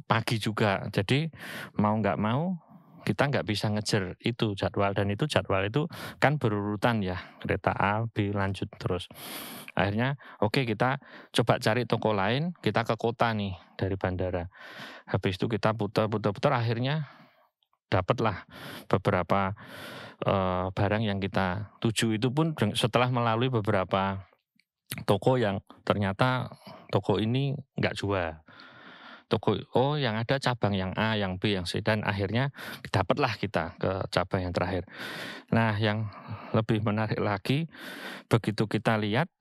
pagi juga. Jadi mau nggak mau kita nggak bisa ngejar itu jadwal, dan itu jadwal itu kan berurutan ya, kereta A, B lanjut terus. Akhirnya kita coba cari toko lain, kita ke kota nih dari bandara. Habis itu kita putar, akhirnya dapatlah beberapa barang yang kita tuju. Itu pun setelah melalui beberapa toko yang ternyata toko ini nggak jual. Toko yang ada cabang yang A, yang B, yang C, dan akhirnya dapatlah kita ke cabang yang terakhir. Nah, yang lebih menarik lagi, begitu kita lihat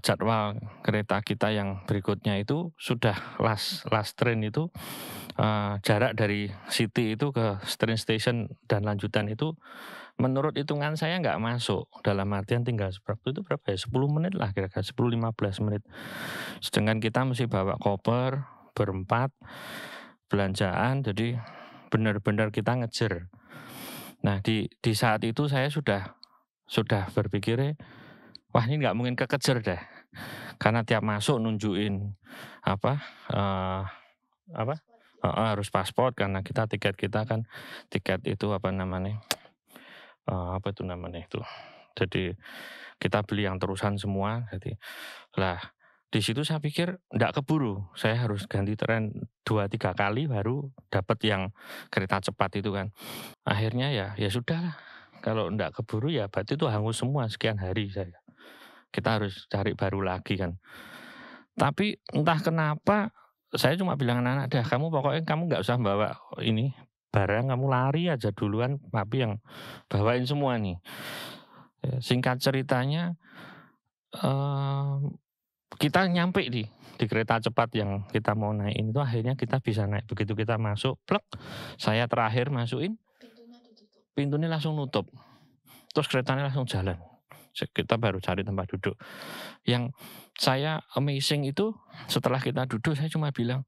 jadwal kereta kita yang berikutnya itu sudah last train itu, jarak dari city itu ke train station dan lanjutan itu menurut hitungan saya nggak masuk, dalam artian tinggal itu berapa ya, 10 menit lah kira-kira, 10-15 menit. Sedangkan kita mesti bawa koper berempat, belanjaan, jadi benar-benar kita ngejar. Nah di saat itu saya sudah berpikir, wah ini nggak mungkin kekejar deh, karena tiap masuk nunjukin harus paspor, karena tiket kita kan tiket itu jadi kita beli yang terusan semua. Jadi lah di situ saya pikir enggak keburu, saya harus ganti tren 2-3 kali baru dapat yang kereta cepat itu kan. Akhirnya ya sudah, kalau enggak keburu ya berarti itu hangus semua sekian hari saya. Kita harus cari baru lagi kan. Tapi entah kenapa saya cuma bilang anak-anak, dah kamu pokoknya kamu nggak usah bawa ini barang, kamu lari aja duluan, tapi yang bawain semua nih. Singkat ceritanya kita nyampe di kereta cepat yang kita mau naikin itu, akhirnya kita bisa naik. Begitu kita masuk, plek, saya terakhir masukin, pintunya langsung nutup, terus keretanya langsung jalan. Kita baru cari tempat duduk. Yang saya amazing itu setelah kita duduk, saya cuma bilang,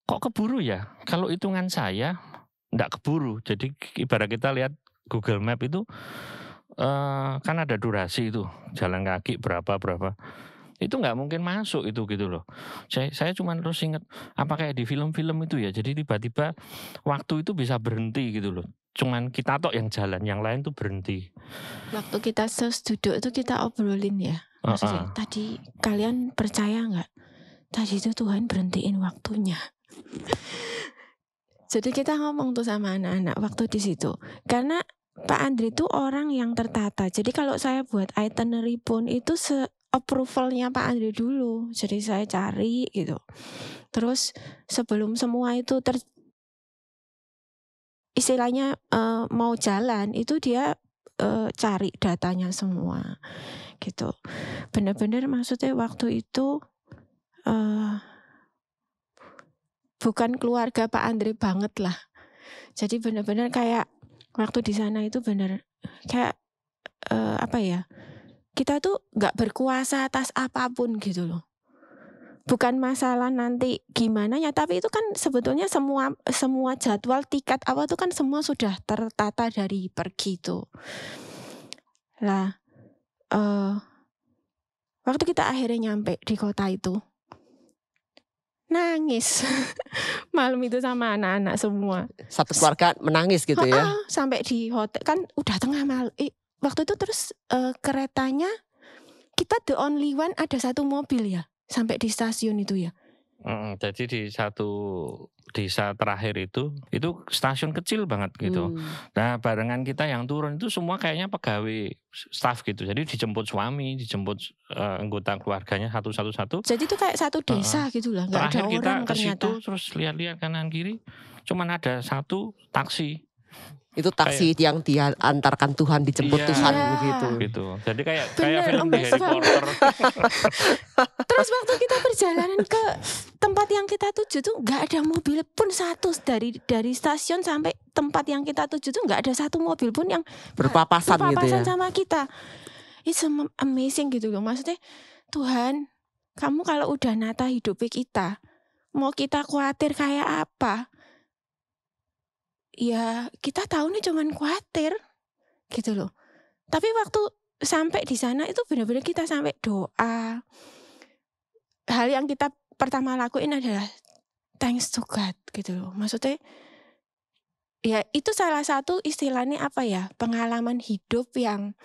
kok keburu ya? Kalau hitungan saya enggak keburu. Jadi ibarat kita lihat Google Map itu kan ada durasi itu, jalan kaki berapa, itu nggak mungkin masuk itu gitu loh. Saya cuma terus ingat apa kayak di film-film itu ya, jadi tiba-tiba waktu itu bisa berhenti gitu loh, cuman kita tok yang jalan, yang lain tuh berhenti. Waktu kita duduk itu kita obrolin ya, maksudnya tadi kalian percaya nggak, tadi itu Tuhan berhentiin waktunya. Jadi kita ngomong tuh sama anak-anak waktu di situ, karena Pak Andri itu orang yang tertata. Jadi kalau saya buat itinerary pun itu approvalnya Pak Andri dulu. Jadi saya cari gitu. Terus sebelum semua itu istilahnya mau jalan itu dia cari datanya semua gitu. Benar-benar maksudnya waktu itu bukan keluarga Pak Andri banget lah. Jadi benar-benar kayak waktu di sana itu benar kayak kita tuh nggak berkuasa atas apapun gitu loh. Bukan masalah nanti gimana ya, tapi itu kan sebetulnya semua jadwal tiket awal itu kan semua sudah tertata dari pergi tuh. Lah, waktu kita akhirnya nyampe di kota itu, nangis malam itu sama anak-anak semua. Satu keluarga menangis gitu ya? Sampai di hotel kan udah tengah malam. Waktu itu terus keretanya kita the only one, ada satu mobil ya sampai di stasiun itu ya. Jadi di satu desa terakhir itu stasiun kecil banget gitu. Nah barengan kita yang turun itu semua kayaknya pegawai staff gitu. Jadi dijemput suami, dijemput anggota keluarganya satu-satu. Jadi itu kayak satu desa gitu lah, nggak ada orang kita ternyata. Situ, terus lihat-lihat kanan kiri, cuman ada satu taksi. Itu taksi yang diantarkan Tuhan, dijemput Tuhan begitu. Gitu. Jadi kayak film di Harry Potter. Terus waktu kita perjalanan ke tempat yang kita tuju tuh nggak ada mobil pun satu, dari stasiun sampai tempat yang kita tuju tuh nggak ada satu mobil pun yang berpapasan gitu ya sama kita. It's amazing gitu loh. Maksudnya Tuhan, kamu kalau udah nata hidup kita, mau kita khawatir kayak apa? Ya kita tahunya cuman khawatir gitu loh. Tapi waktu sampai di sana itu benar-benar kita sampai doa. Hal yang kita pertama lakuin adalah thanks to God gitu loh. Maksudnya ya itu salah satu istilahnya pengalaman hidup yang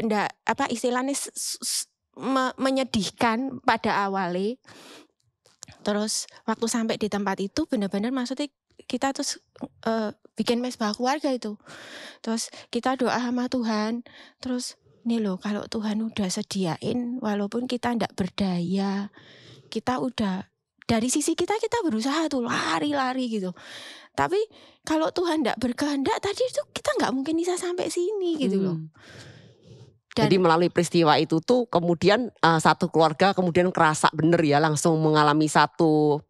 ndak istilahnya menyedihkan pada awalnya. Terus waktu sampai di tempat itu benar-benar maksudnya kita terus bikin mesbah keluarga itu. Terus kita doa sama Tuhan. Terus Nih loh, kalau Tuhan udah sediain, walaupun kita ndak berdaya, kita udah dari sisi kita berusaha tuh lari-lari gitu. Tapi kalau Tuhan ndak berkehendak tadi itu kita nggak mungkin bisa sampai sini gitu loh. Dan Jadi melalui peristiwa itu tuh kemudian satu keluarga kemudian kerasa bener ya, langsung mengalami satu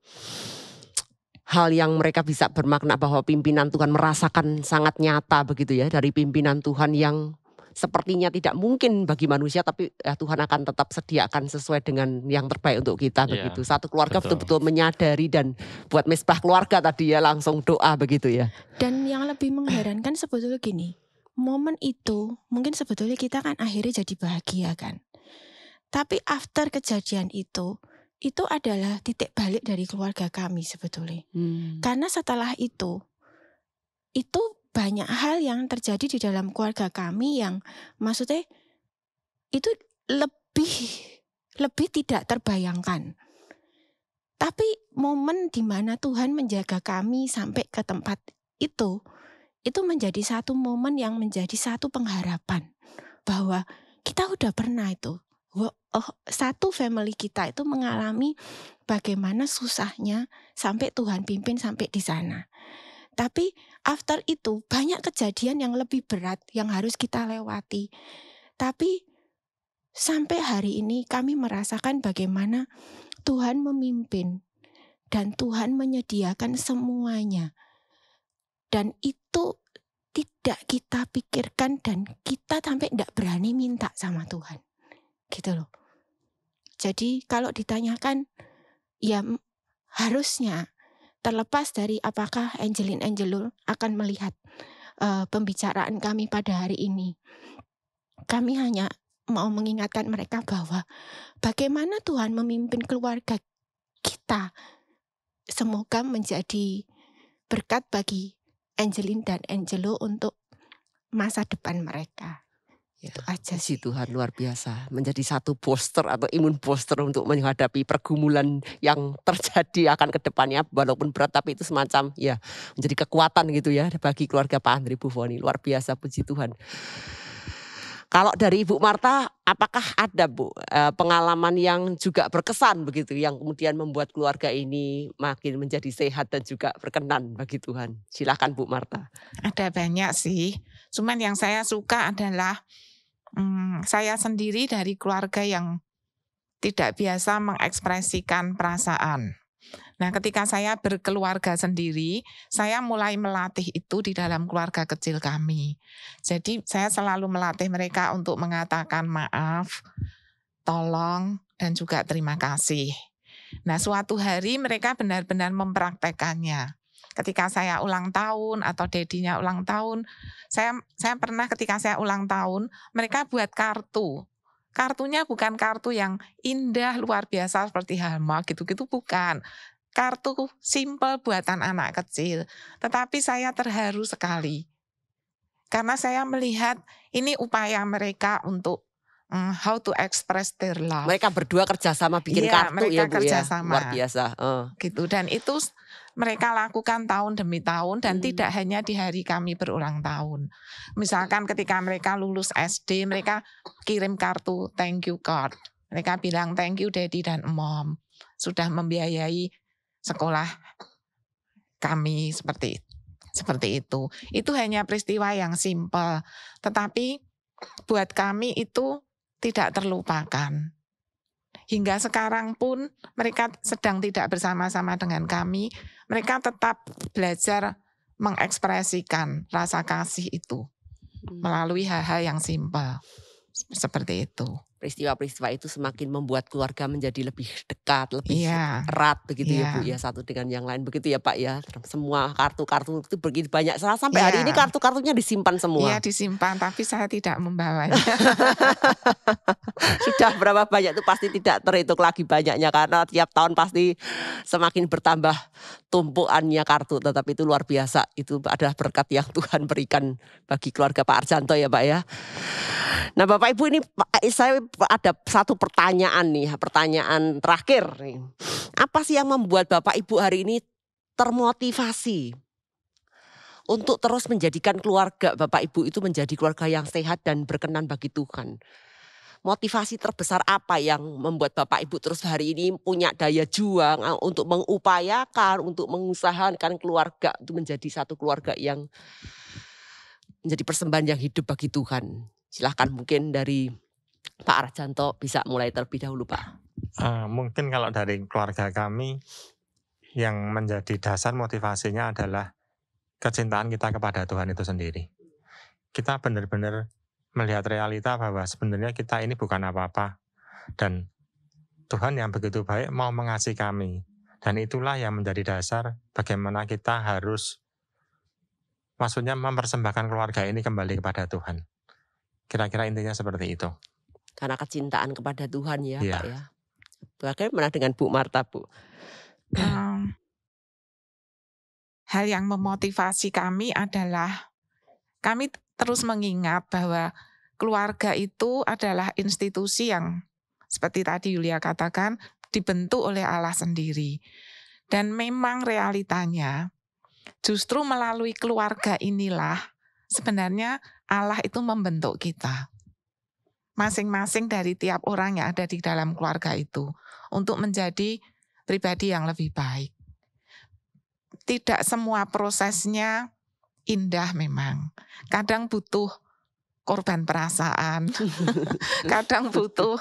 hal yang mereka bisa bermakna bahwa pimpinan Tuhan merasakan sangat nyata begitu ya, dari pimpinan Tuhan yang sepertinya tidak mungkin bagi manusia, tapi ya Tuhan akan tetap sediakan sesuai dengan yang terbaik untuk kita Iya, begitu. Satu keluarga betul. betul-betul menyadari dan buat mesbah keluarga tadi ya, langsung doa begitu ya. Dan yang lebih mengherankan sebetulnya gini, momen itu mungkin sebetulnya kita kan akhirnya jadi bahagia kan. Tapi after kejadian itu adalah titik balik dari keluarga kami sebetulnya. Karena setelah itu banyak hal yang terjadi di dalam keluarga kami yang maksudnya itu lebih tidak terbayangkan. Tapi momen di mana Tuhan menjaga kami sampai ke tempat itu menjadi satu momen yang menjadi satu pengharapan bahwa kita udah pernah itu. Satu family kita itu mengalami bagaimana susahnya sampai Tuhan pimpin sampai di sana. Tapi after itu banyak kejadian yang lebih berat yang harus kita lewati. Tapi sampai hari ini kami merasakan bagaimana Tuhan memimpin dan Tuhan menyediakan semuanya. Dan itu tidak kita pikirkan dan kita sampai tidak berani minta sama Tuhan. Gitu loh. Jadi kalau ditanyakan ya harusnya terlepas dari apakah Angelin Angelul akan melihat pembicaraan kami pada hari ini. Kami hanya mau mengingatkan mereka bahwa bagaimana Tuhan memimpin keluarga kita. Semoga menjadi berkat bagi Angelin dan Angelo untuk masa depan mereka. Itu aja Si sih. Tuhan luar biasa, menjadi satu booster atau imun booster untuk menghadapi pergumulan yang terjadi akan ke depannya, walaupun berat tapi itu semacam ya menjadi kekuatan gitu ya bagi keluarga Pak Andri Buffoni. Luar biasa, puji Tuhan. Kalau dari Ibu Marta, apakah ada Bu pengalaman yang juga berkesan begitu yang kemudian membuat keluarga ini makin menjadi sehat dan juga berkenan bagi Tuhan? Silakan Bu Marta. Ada banyak sih. Cuman yang saya suka adalah saya sendiri dari keluarga yang tidak biasa mengekspresikan perasaan. Nah, ketika saya berkeluarga sendiri, saya mulai melatih itu di dalam keluarga kecil kami. Jadi saya selalu melatih mereka untuk mengatakan maaf, tolong, dan juga terima kasih. Nah, suatu hari mereka benar-benar mempraktekannya. Ketika saya ulang tahun atau dedinya ulang tahun, saya pernah ketika saya ulang tahun, mereka buat kartu. Kartunya bukan kartu yang indah luar biasa seperti Hallmark gitu-gitu, bukan. Kartu simple buatan anak kecil. Tetapi saya terharu sekali. Karena saya melihat ini upaya mereka untuk how to express their love. Mereka berdua kerjasama bikin Iya, kartu mereka ya Bu kerjasama. ya. Luar biasa. Gitu. Dan itu mereka lakukan tahun demi tahun dan tidak hanya di hari kami berulang tahun. Misalkan ketika mereka lulus SD, mereka kirim kartu thank you card. Mereka bilang thank you daddy dan mom sudah membiayai sekolah kami seperti itu. Itu hanya peristiwa yang simpel, tetapi buat kami itu tidak terlupakan. Hingga sekarang pun mereka sedang tidak bersama-sama dengan kami, mereka tetap belajar mengekspresikan rasa kasih itu melalui hal-hal yang simpel seperti itu. Peristiwa-peristiwa itu semakin membuat keluarga menjadi lebih dekat, lebih erat begitu ya Bu ya, satu dengan yang lain begitu ya Pak ya. Semua kartu-kartu itu begitu banyak. Sampai hari ini kartu-kartunya disimpan semua. Iya disimpan, tapi saya tidak membawanya. Sudah berapa banyak itu pasti tidak terhitung lagi banyaknya, karena tiap tahun pasti semakin bertambah tumpuannya kartu. Tetapi itu luar biasa, itu adalah berkat yang Tuhan berikan bagi keluarga Pak Arjanto ya Pak ya. Nah Bapak Ibu, ini saya ada satu pertanyaan nih, pertanyaan terakhir nih. Apa sih yang membuat Bapak Ibu hari ini termotivasi untuk terus menjadikan keluarga Bapak Ibu itu menjadi keluarga yang sehat dan berkenan bagi Tuhan? Motivasi terbesar apa yang membuat Bapak Ibu terus hari ini punya daya juang untuk mengupayakan, untuk mengusahakan keluarga itu menjadi satu keluarga yang menjadi persembahan yang hidup bagi Tuhan? Silahkan mungkin dari Pak Arjanto bisa mulai terlebih dahulu Pak. Mungkin kalau dari keluarga kami yang menjadi dasar motivasinya adalah kecintaan kita kepada Tuhan itu sendiri. Kita benar-benar melihat realita bahwa sebenarnya kita ini bukan apa-apa. Dan Tuhan yang begitu baik mau mengasihi kami. Dan itulah yang menjadi dasar bagaimana kita harus, maksudnya mempersembahkan keluarga ini kembali kepada Tuhan. Kira-kira intinya seperti itu. Karena kecintaan kepada Tuhan ya Iya. Pak ya. Bagaimana dengan Bu Marta Bu? Hal yang memotivasi kami adalah kami terus mengingat bahwa keluarga itu adalah institusi yang seperti tadi Yulia katakan dibentuk oleh Allah sendiri. Dan memang realitanya justru melalui keluarga inilah sebenarnya Allah itu membentuk kita. Masing-masing dari tiap orang yang ada di dalam keluarga itu untuk menjadi pribadi yang lebih baik. Tidak semua prosesnya indah memang. Kadang butuh korban perasaan, kadang butuh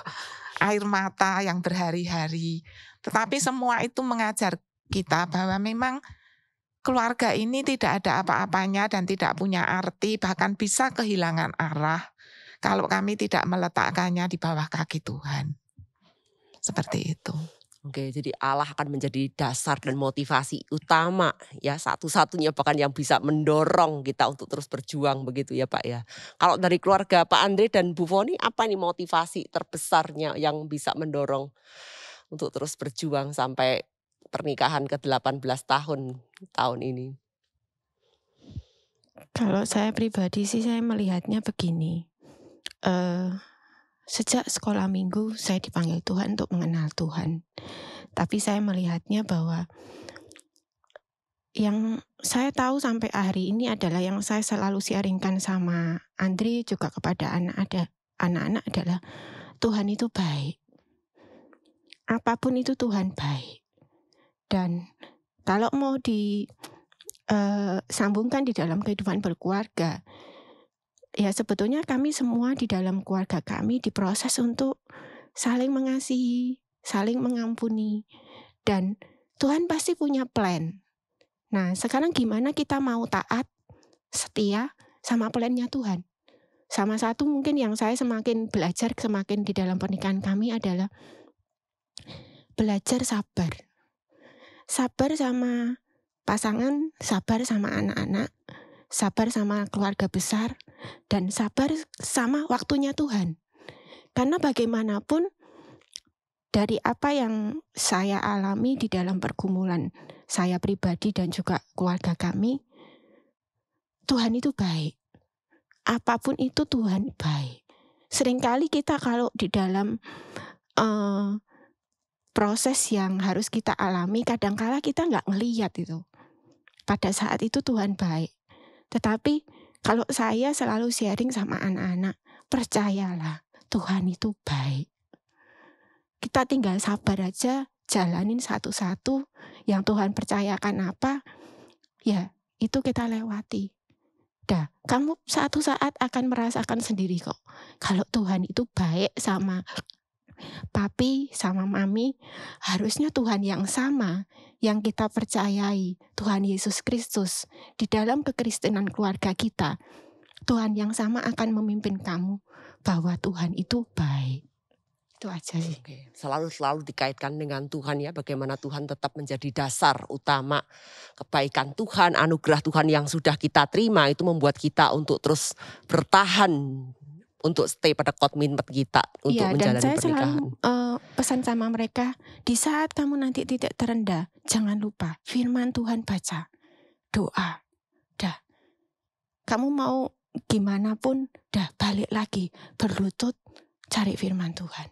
air mata yang berhari-hari. Tetapi semua itu mengajar kita bahwa memang keluarga ini tidak ada apa-apanya dan tidak punya arti, bahkan bisa kehilangan arah kalau kami tidak meletakkannya di bawah kaki Tuhan. Seperti itu. Oke, jadi Allah akan menjadi dasar dan motivasi utama ya, satu-satunya bahkan yang bisa mendorong kita untuk terus berjuang begitu ya Pak ya. Kalau dari keluarga Pak Andre dan Bu Foni, apa nih motivasi terbesarnya yang bisa mendorong untuk terus berjuang sampai pernikahan ke-18 tahun ini? Kalau saya pribadi sih saya melihatnya begini. Sejak sekolah minggu saya dipanggil Tuhan untuk mengenal Tuhan. Tapi saya melihatnya bahwa yang saya tahu sampai hari ini adalah yang saya selalu sharingkan sama Andre juga kepada anak-anak adalah Tuhan itu baik. Apapun itu Tuhan baik. Dan kalau mau disambungkan di dalam kehidupan berkeluarga, ya sebetulnya kami semua di dalam keluarga kami diproses untuk saling mengasihi, saling mengampuni. Dan Tuhan pasti punya plan. Nah sekarang gimana kita mau taat, setia sama plannya Tuhan. Sama satu mungkin yang saya semakin belajar semakin di dalam pernikahan kami adalah belajar sabar. Sabar sama pasangan, sabar sama anak-anak, sabar sama keluarga besar, dan sabar sama waktunya Tuhan. Karena bagaimanapun dari apa yang saya alami di dalam pergumulan saya pribadi dan juga keluarga kami, Tuhan itu baik. Apapun itu Tuhan baik. Seringkali kita kalau di dalam proses yang harus kita alami, kadangkala kita nggak ngelihat itu. Pada saat itu Tuhan baik. Tetapi kalau saya selalu sharing sama anak-anak, percayalah Tuhan itu baik. Kita tinggal sabar aja, jalanin satu-satu, yang Tuhan percayakan apa, ya itu kita lewati. Dah, kamu satu saat akan merasakan sendiri kok. Kalau Tuhan itu baik sama papi, sama mami, harusnya Tuhan yang sama yang kita percayai, Tuhan Yesus Kristus, di dalam kekristenan keluarga kita, Tuhan yang sama akan memimpin kamu bahwa Tuhan itu baik. Itu aja sih. Oke, selalu dikaitkan dengan Tuhan ya, bagaimana Tuhan tetap menjadi dasar utama. Kebaikan Tuhan, anugerah Tuhan yang sudah kita terima itu membuat kita untuk terus bertahan, untuk stay pada komitmen kita untuk menjalani pernikahan. Dan saya selalu pesan sama mereka, di saat kamu nanti titik terendah, jangan lupa firman Tuhan baca, doa, dah. Kamu mau gimana pun, dah balik lagi, berlutut, cari firman Tuhan.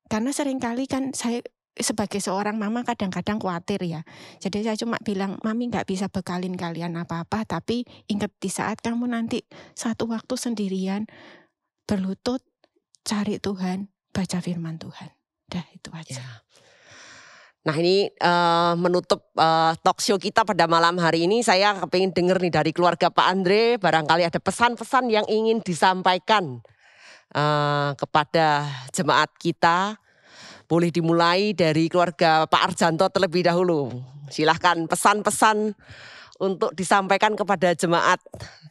Karena seringkali kan saya sebagai seorang mama kadang-kadang khawatir ya. Jadi saya cuma bilang, Mami nggak bisa bekalin kalian apa-apa, tapi ingat di saat kamu nanti satu waktu sendirian, berlutut, cari Tuhan, baca firman Tuhan. Dah itu aja. Ya. Nah ini menutup talk show kita pada malam hari ini, saya kepingin dengar nih dari keluarga Pak Andre, barangkali ada pesan-pesan yang ingin disampaikan kepada jemaat kita. Boleh dimulai dari keluarga Pak Arjanto terlebih dahulu. Silahkan pesan-pesan untuk disampaikan kepada jemaat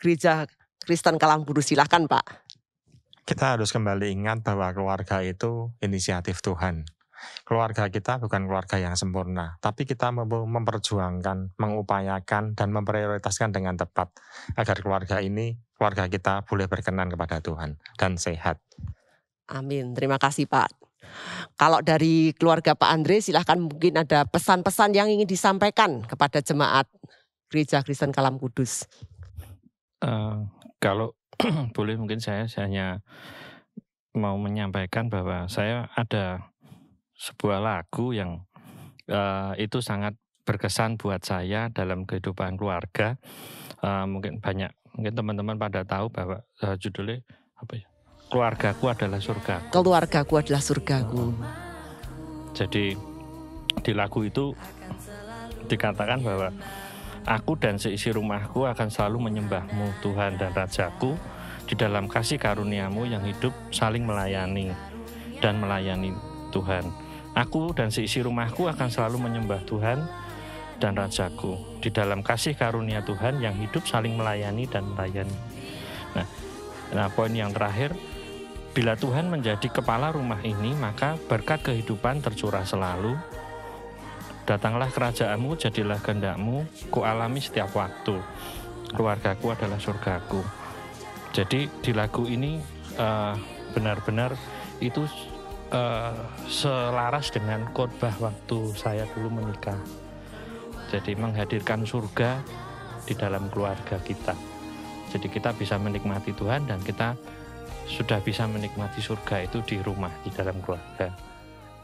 Gereja Kristen Kalam Kudus. Silahkan Pak. Kita harus kembali ingat bahwa keluarga itu inisiatif Tuhan. Keluarga kita bukan keluarga yang sempurna, tapi kita memperjuangkan, mengupayakan, dan memprioritaskan dengan tepat agar keluarga kita boleh berkenan kepada Tuhan dan sehat. Amin. Terima kasih Pak. Kalau dari keluarga Pak Andre, silahkan mungkin ada pesan-pesan yang ingin disampaikan kepada jemaat Gereja Kristen Kalam Kudus. Kalau boleh mungkin saya hanya mau menyampaikan bahwa saya ada sebuah lagu yang itu sangat berkesan buat saya dalam kehidupan keluarga. Mungkin teman-teman pada tahu bahwa judulnya apa ya? Keluargaku adalah surgaku. Keluargaku adalah surgaku. Jadi di lagu itu dikatakan bahwa aku dan seisi rumahku akan selalu menyembah-Mu Tuhan dan Rajaku, di dalam kasih karunia-Mu yang hidup saling melayani dan melayani Tuhan. Aku dan seisi rumahku akan selalu menyembah Tuhan dan Rajaku, di dalam kasih karunia Tuhan yang hidup saling melayani dan melayani. Nah, poin yang terakhir, bila Tuhan menjadi kepala rumah ini, maka berkat kehidupan tercurah selalu. Datanglah kerajaan-Mu, jadilah kehendak-Mu, kualami setiap waktu. Keluargaku adalah surgaku. Jadi di lagu ini benar-benar itu selaras dengan khotbah waktu saya dulu menikah. Jadi menghadirkan surga di dalam keluarga kita. Jadi kita bisa menikmati Tuhan dan kita sudah bisa menikmati surga itu di rumah, di dalam keluarga.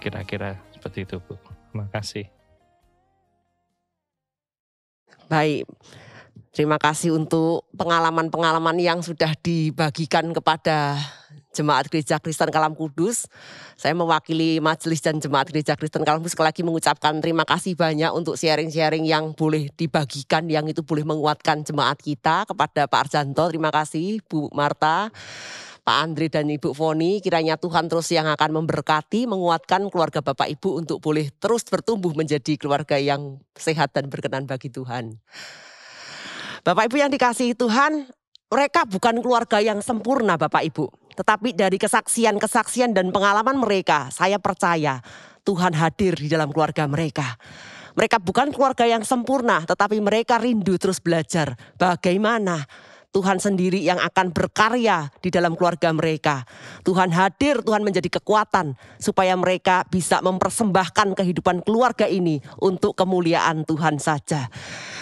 Kira-kira seperti itu, Bu. Terima kasih. Baik, terima kasih untuk pengalaman-pengalaman yang sudah dibagikan kepada Jemaat Gereja Kristen Kalam Kudus. Saya mewakili majelis dan Jemaat Gereja Kristen Kalam Kudus sekali lagi mengucapkan terima kasih banyak untuk sharing-sharing yang boleh dibagikan, yang itu boleh menguatkan jemaat kita. Kepada Pak Arjanto, terima kasih, Bu Marta, Pak Andre dan Ibu Foni, kiranya Tuhan terus yang akan memberkati, menguatkan keluarga Bapak Ibu untuk boleh terus bertumbuh menjadi keluarga yang sehat dan berkenan bagi Tuhan. Bapak Ibu yang dikasihi Tuhan, mereka bukan keluarga yang sempurna Bapak Ibu. Tetapi dari kesaksian-kesaksian dan pengalaman mereka, saya percaya Tuhan hadir di dalam keluarga mereka. Mereka bukan keluarga yang sempurna, tetapi mereka rindu terus belajar bagaimana Tuhan sendiri yang akan berkarya di dalam keluarga mereka. Tuhan hadir, Tuhan menjadi kekuatan supaya mereka bisa mempersembahkan kehidupan keluarga ini untuk kemuliaan Tuhan saja.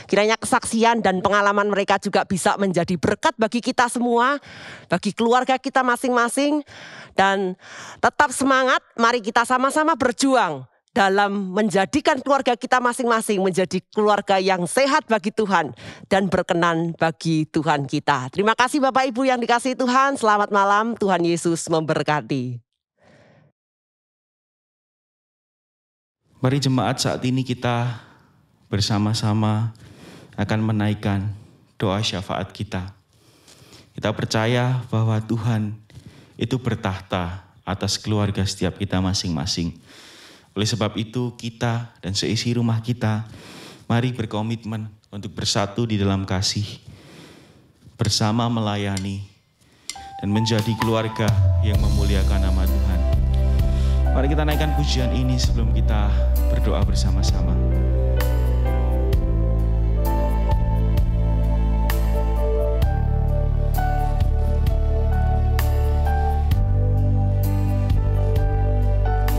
Kiranya kesaksian dan pengalaman mereka juga bisa menjadi berkat bagi kita semua, bagi keluarga kita masing-masing. Dan tetap semangat, mari kita sama-sama berjuang dalam menjadikan keluarga kita masing-masing menjadi keluarga yang sehat bagi Tuhan dan berkenan bagi Tuhan kita. Terima kasih Bapak Ibu yang dikasihi Tuhan. Selamat malam, Tuhan Yesus memberkati. Mari jemaat, saat ini kita bersama-sama akan menaikkan doa syafaat kita. Kita percaya bahwa Tuhan itu bertahta atas keluarga setiap kita masing-masing. Oleh sebab itu kita dan seisi rumah kita, mari berkomitmen untuk bersatu di dalam kasih, bersama melayani, dan menjadi keluarga yang memuliakan nama Tuhan. Mari kita naikkan pujian ini sebelum kita berdoa bersama-sama.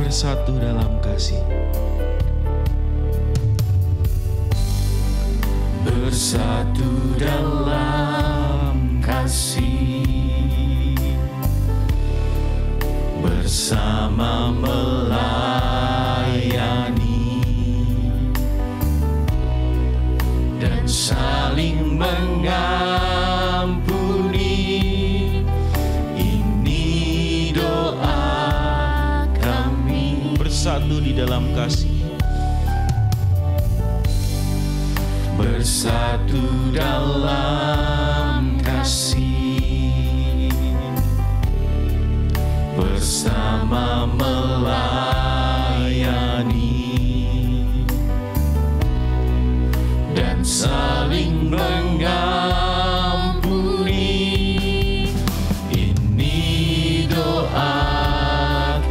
Bersatu dalam kasih. Bersatu dalam kasih, bersama melayani mengampuni. Ini doa kami. Bersatu di dalam kasih. Bersatu dalam kasih, bersama melayani dan saling mengampuni. Ini doa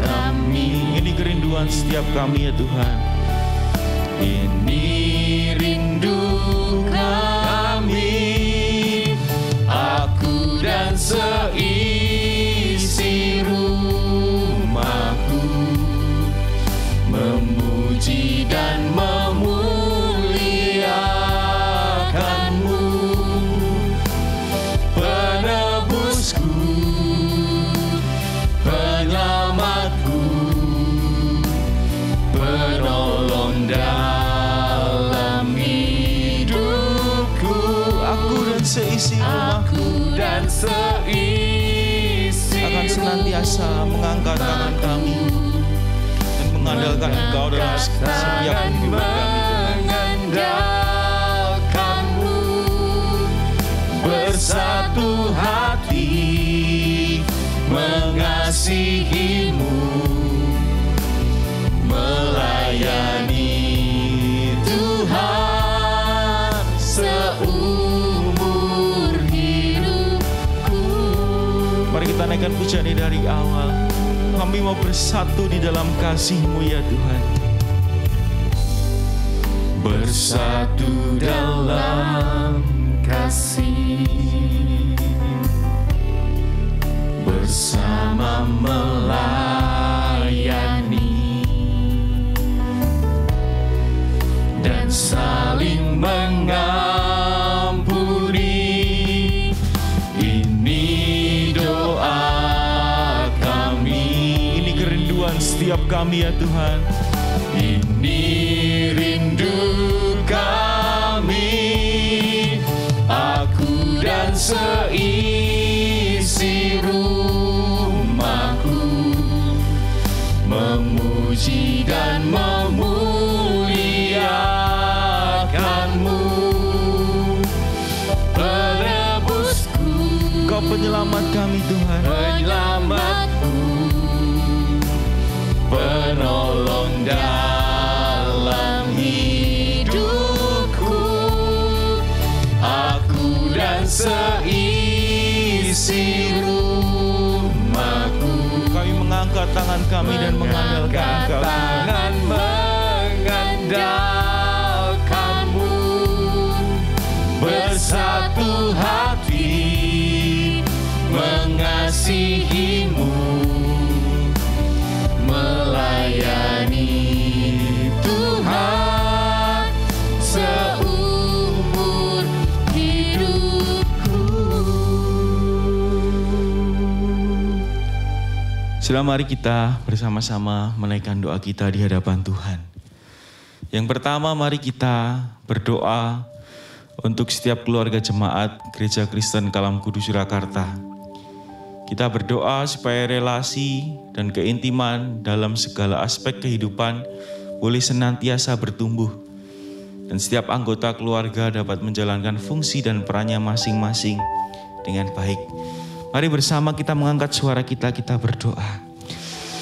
kami. Ini kerinduan setiap kami ya Tuhan. Ini rindu kami, aku dan seisi rumahku, memuji dan memuliakan-Mu, penebusku, penyelamatku, penolong dalam hidupku. Aku dan seisi rumahku Dan seisi akan senantiasa mengangkat tangan kami dan mengandalkan Engkau dalam setiap kehidupan kami Tuhan. mengandalkan-Mu, bersatu hati mengasihi-Mu, melayani Tuhan seumur hidupku. Mari kita naikkan pujian ini dari awal. Kami mau bersatu di dalam kasih-Mu ya Tuhan. Bersatu dalam kasih, bersama melayani dan saling mengampuni. Ini doa kami. Ini kerinduan setiap kami ya Tuhan. Ini rindu kami, aku dan seisi rumahku, memuji dan memuliakan-Mu, penebusku, Kau penyelamat kami Tuhan. penyelamatku, penolong dalam hidupku, aku dan seisi rumahku, Kami mengangkat tangan kami dan mengandalkan Engkau. tangan mengandalkan-Mu, bersatu hati mengasihi-Mu, melayani Tuhan seumur hidupku. Selamat mari kita bersama-sama menaikkan doa kita di hadapan Tuhan. Yang pertama mari kita berdoa untuk setiap keluarga jemaat Gereja Kristen Kalam Kudus Surakarta. Kita berdoa supaya relasi dan keintiman dalam segala aspek kehidupan boleh senantiasa bertumbuh. Dan setiap anggota keluarga dapat menjalankan fungsi dan perannya masing-masing dengan baik. Mari bersama kita mengangkat suara kita berdoa.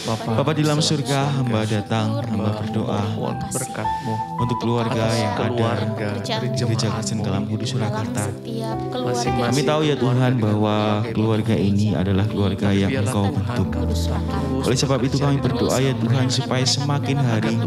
Bapa di dalam surga, hamba datang, hamba berdoa berkat-Mu untuk keluarga yang ada keluarga Gereja Kristen Kalam Kudus Surakarta. masing-masing. Kami tahu ya Tuhan bahwa keluarga ini adalah keluarga yang Engkau bentuk. Oleh sebab itu kami berdoa ya Tuhan supaya semakin hari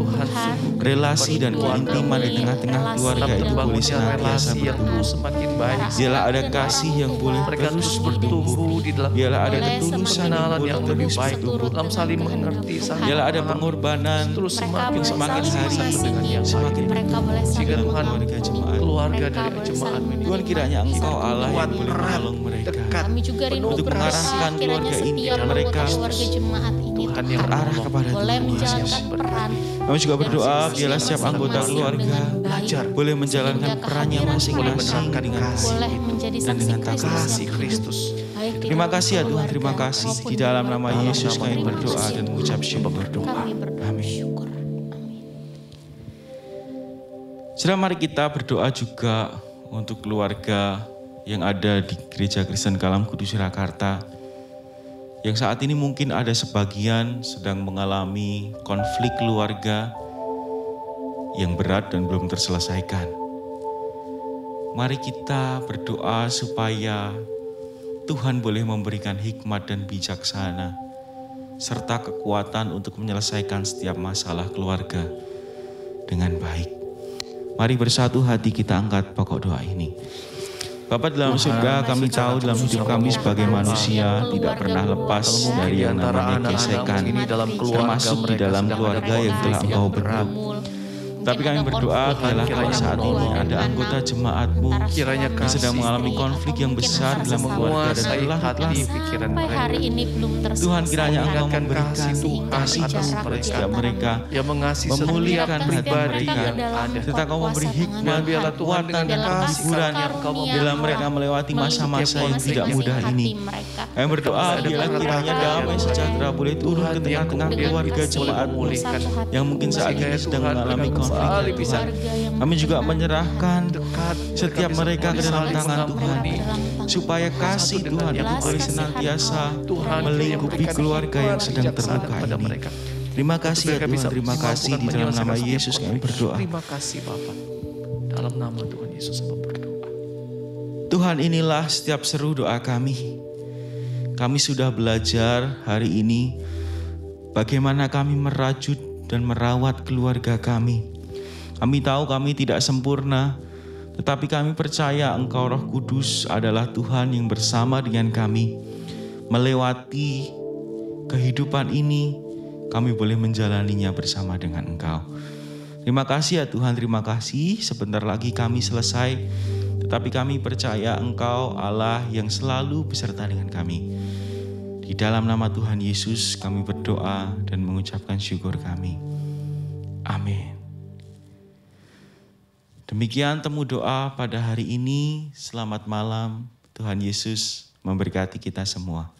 relasi dan keintiman di tengah-tengah keluarga itu boleh senantiasa bertumbuh. semakin baik. Biarlah ada kasih yang boleh Mereka terus terus bertumbuh. bertumbuh di dalam Biarlah ada ketulusan yang kenalan boleh yang lebih terus baik bertumbuh. dalam saling mengerti, saling Biarlah ada memahami. pengorbanan Terus yang semakin hari dengan yang semakin baik. bertumbuh Jika dalam Tuhan keluarga jemaat. keluarga dari jemaat ini Tuhan kiranya Engkau Allah yang Tuhan, boleh menolong mereka. Kami juga rindu Untuk berdoa mengarahkan kiranya keluarga ini setiap dan mereka anggota keluarga jemaat ini Tuhan yang terarah kepada boleh Tuhan menjalankan Yesus. peran. Kami juga dan berdoa fungsinya biarlah setiap anggota masing-masing keluarga dengan baik, belajar boleh menjalankan sehingga perannya kehadiran masing-masing mereka dengan kasih boleh menjadi dan saksi dengan Kristus takut. yang kasih hidup. Kristus. Baik di Terima dalam kasih ya Tuhan, terima keluarga kasih. maupun Di dalam luar nama keluarga. Yesus kami Terima berdoa kasih dan Tuhan. mengucap syukur. Kami berdoa Amin. syukur. Amin. Saudara, mari kita berdoa juga untuk keluarga yang ada di Gereja Kristen Kalam Kudus Surakarta, yang saat ini mungkin ada sebagian sedang mengalami konflik keluarga yang berat dan belum terselesaikan. Mari kita berdoa supaya Tuhan boleh memberikan hikmat dan bijaksana serta kekuatan untuk menyelesaikan setiap masalah keluarga dengan baik. Mari bersatu hati kita angkat pokok doa ini. Bapa dalam surga, kami tahu dalam hidup kami sebagai manusia tidak pernah lepas dari yang namanya gesekan, termasuk di dalam keluarga yang telah Engkau bentuk. Tapi kami berdoa biarlah kalau saat ini ada anggota jemaat-Mu Kiranya yang sedang mengalami konflik yang besar dalam keluarga dan berlarut-larut. Sampai hari ini belum terselesai. Tuhan, kiranya Engkau Ingatkan memberikan kasih kasih atas kepada mereka setiap mereka, yang mengasihi memulihkan setiap hati pribadi mereka, yang ada. serta Kau memberi hikmat, Biarlah Tuhan kekuatan, dan dengan kasih kehiburan yang Kau bila mereka melewati masa-masa yang tidak mudah ini. Kami berdoa biarlah kiranya damai sejahtera boleh turun ke tengah-tengah keluarga jemaat-Mu yang mungkin saat ini sedang mengalami konflik dan Tuhan. Kami juga menyerahkan setiap mereka ke dalam tangan Tuhan, supaya kasih Tuhan itu boleh senantiasa melingkupi keluarga yang sedang terluka ini. Terima kasih ya Tuhan, terima kasih di dalam nama Yesus kami berdoa. Terima kasih Bapa. Dalam nama Tuhan Yesus kami berdoa. Tuhan, inilah setiap seru doa kami. Kami sudah belajar hari ini bagaimana kami merajut dan merawat keluarga kami. Kami tahu kami tidak sempurna, tetapi kami percaya Engkau Roh Kudus adalah Tuhan yang bersama dengan kami. Melewati kehidupan ini, kami boleh menjalaninya bersama dengan Engkau. Terima kasih ya Tuhan, terima kasih. Sebentar lagi kami selesai, tetapi kami percaya Engkau Allah yang selalu beserta dengan kami. Di dalam nama Tuhan Yesus kami berdoa dan mengucapkan syukur kami. Amin. Demikian temu doa pada hari ini. Selamat malam. Tuhan Yesus memberkati kita semua.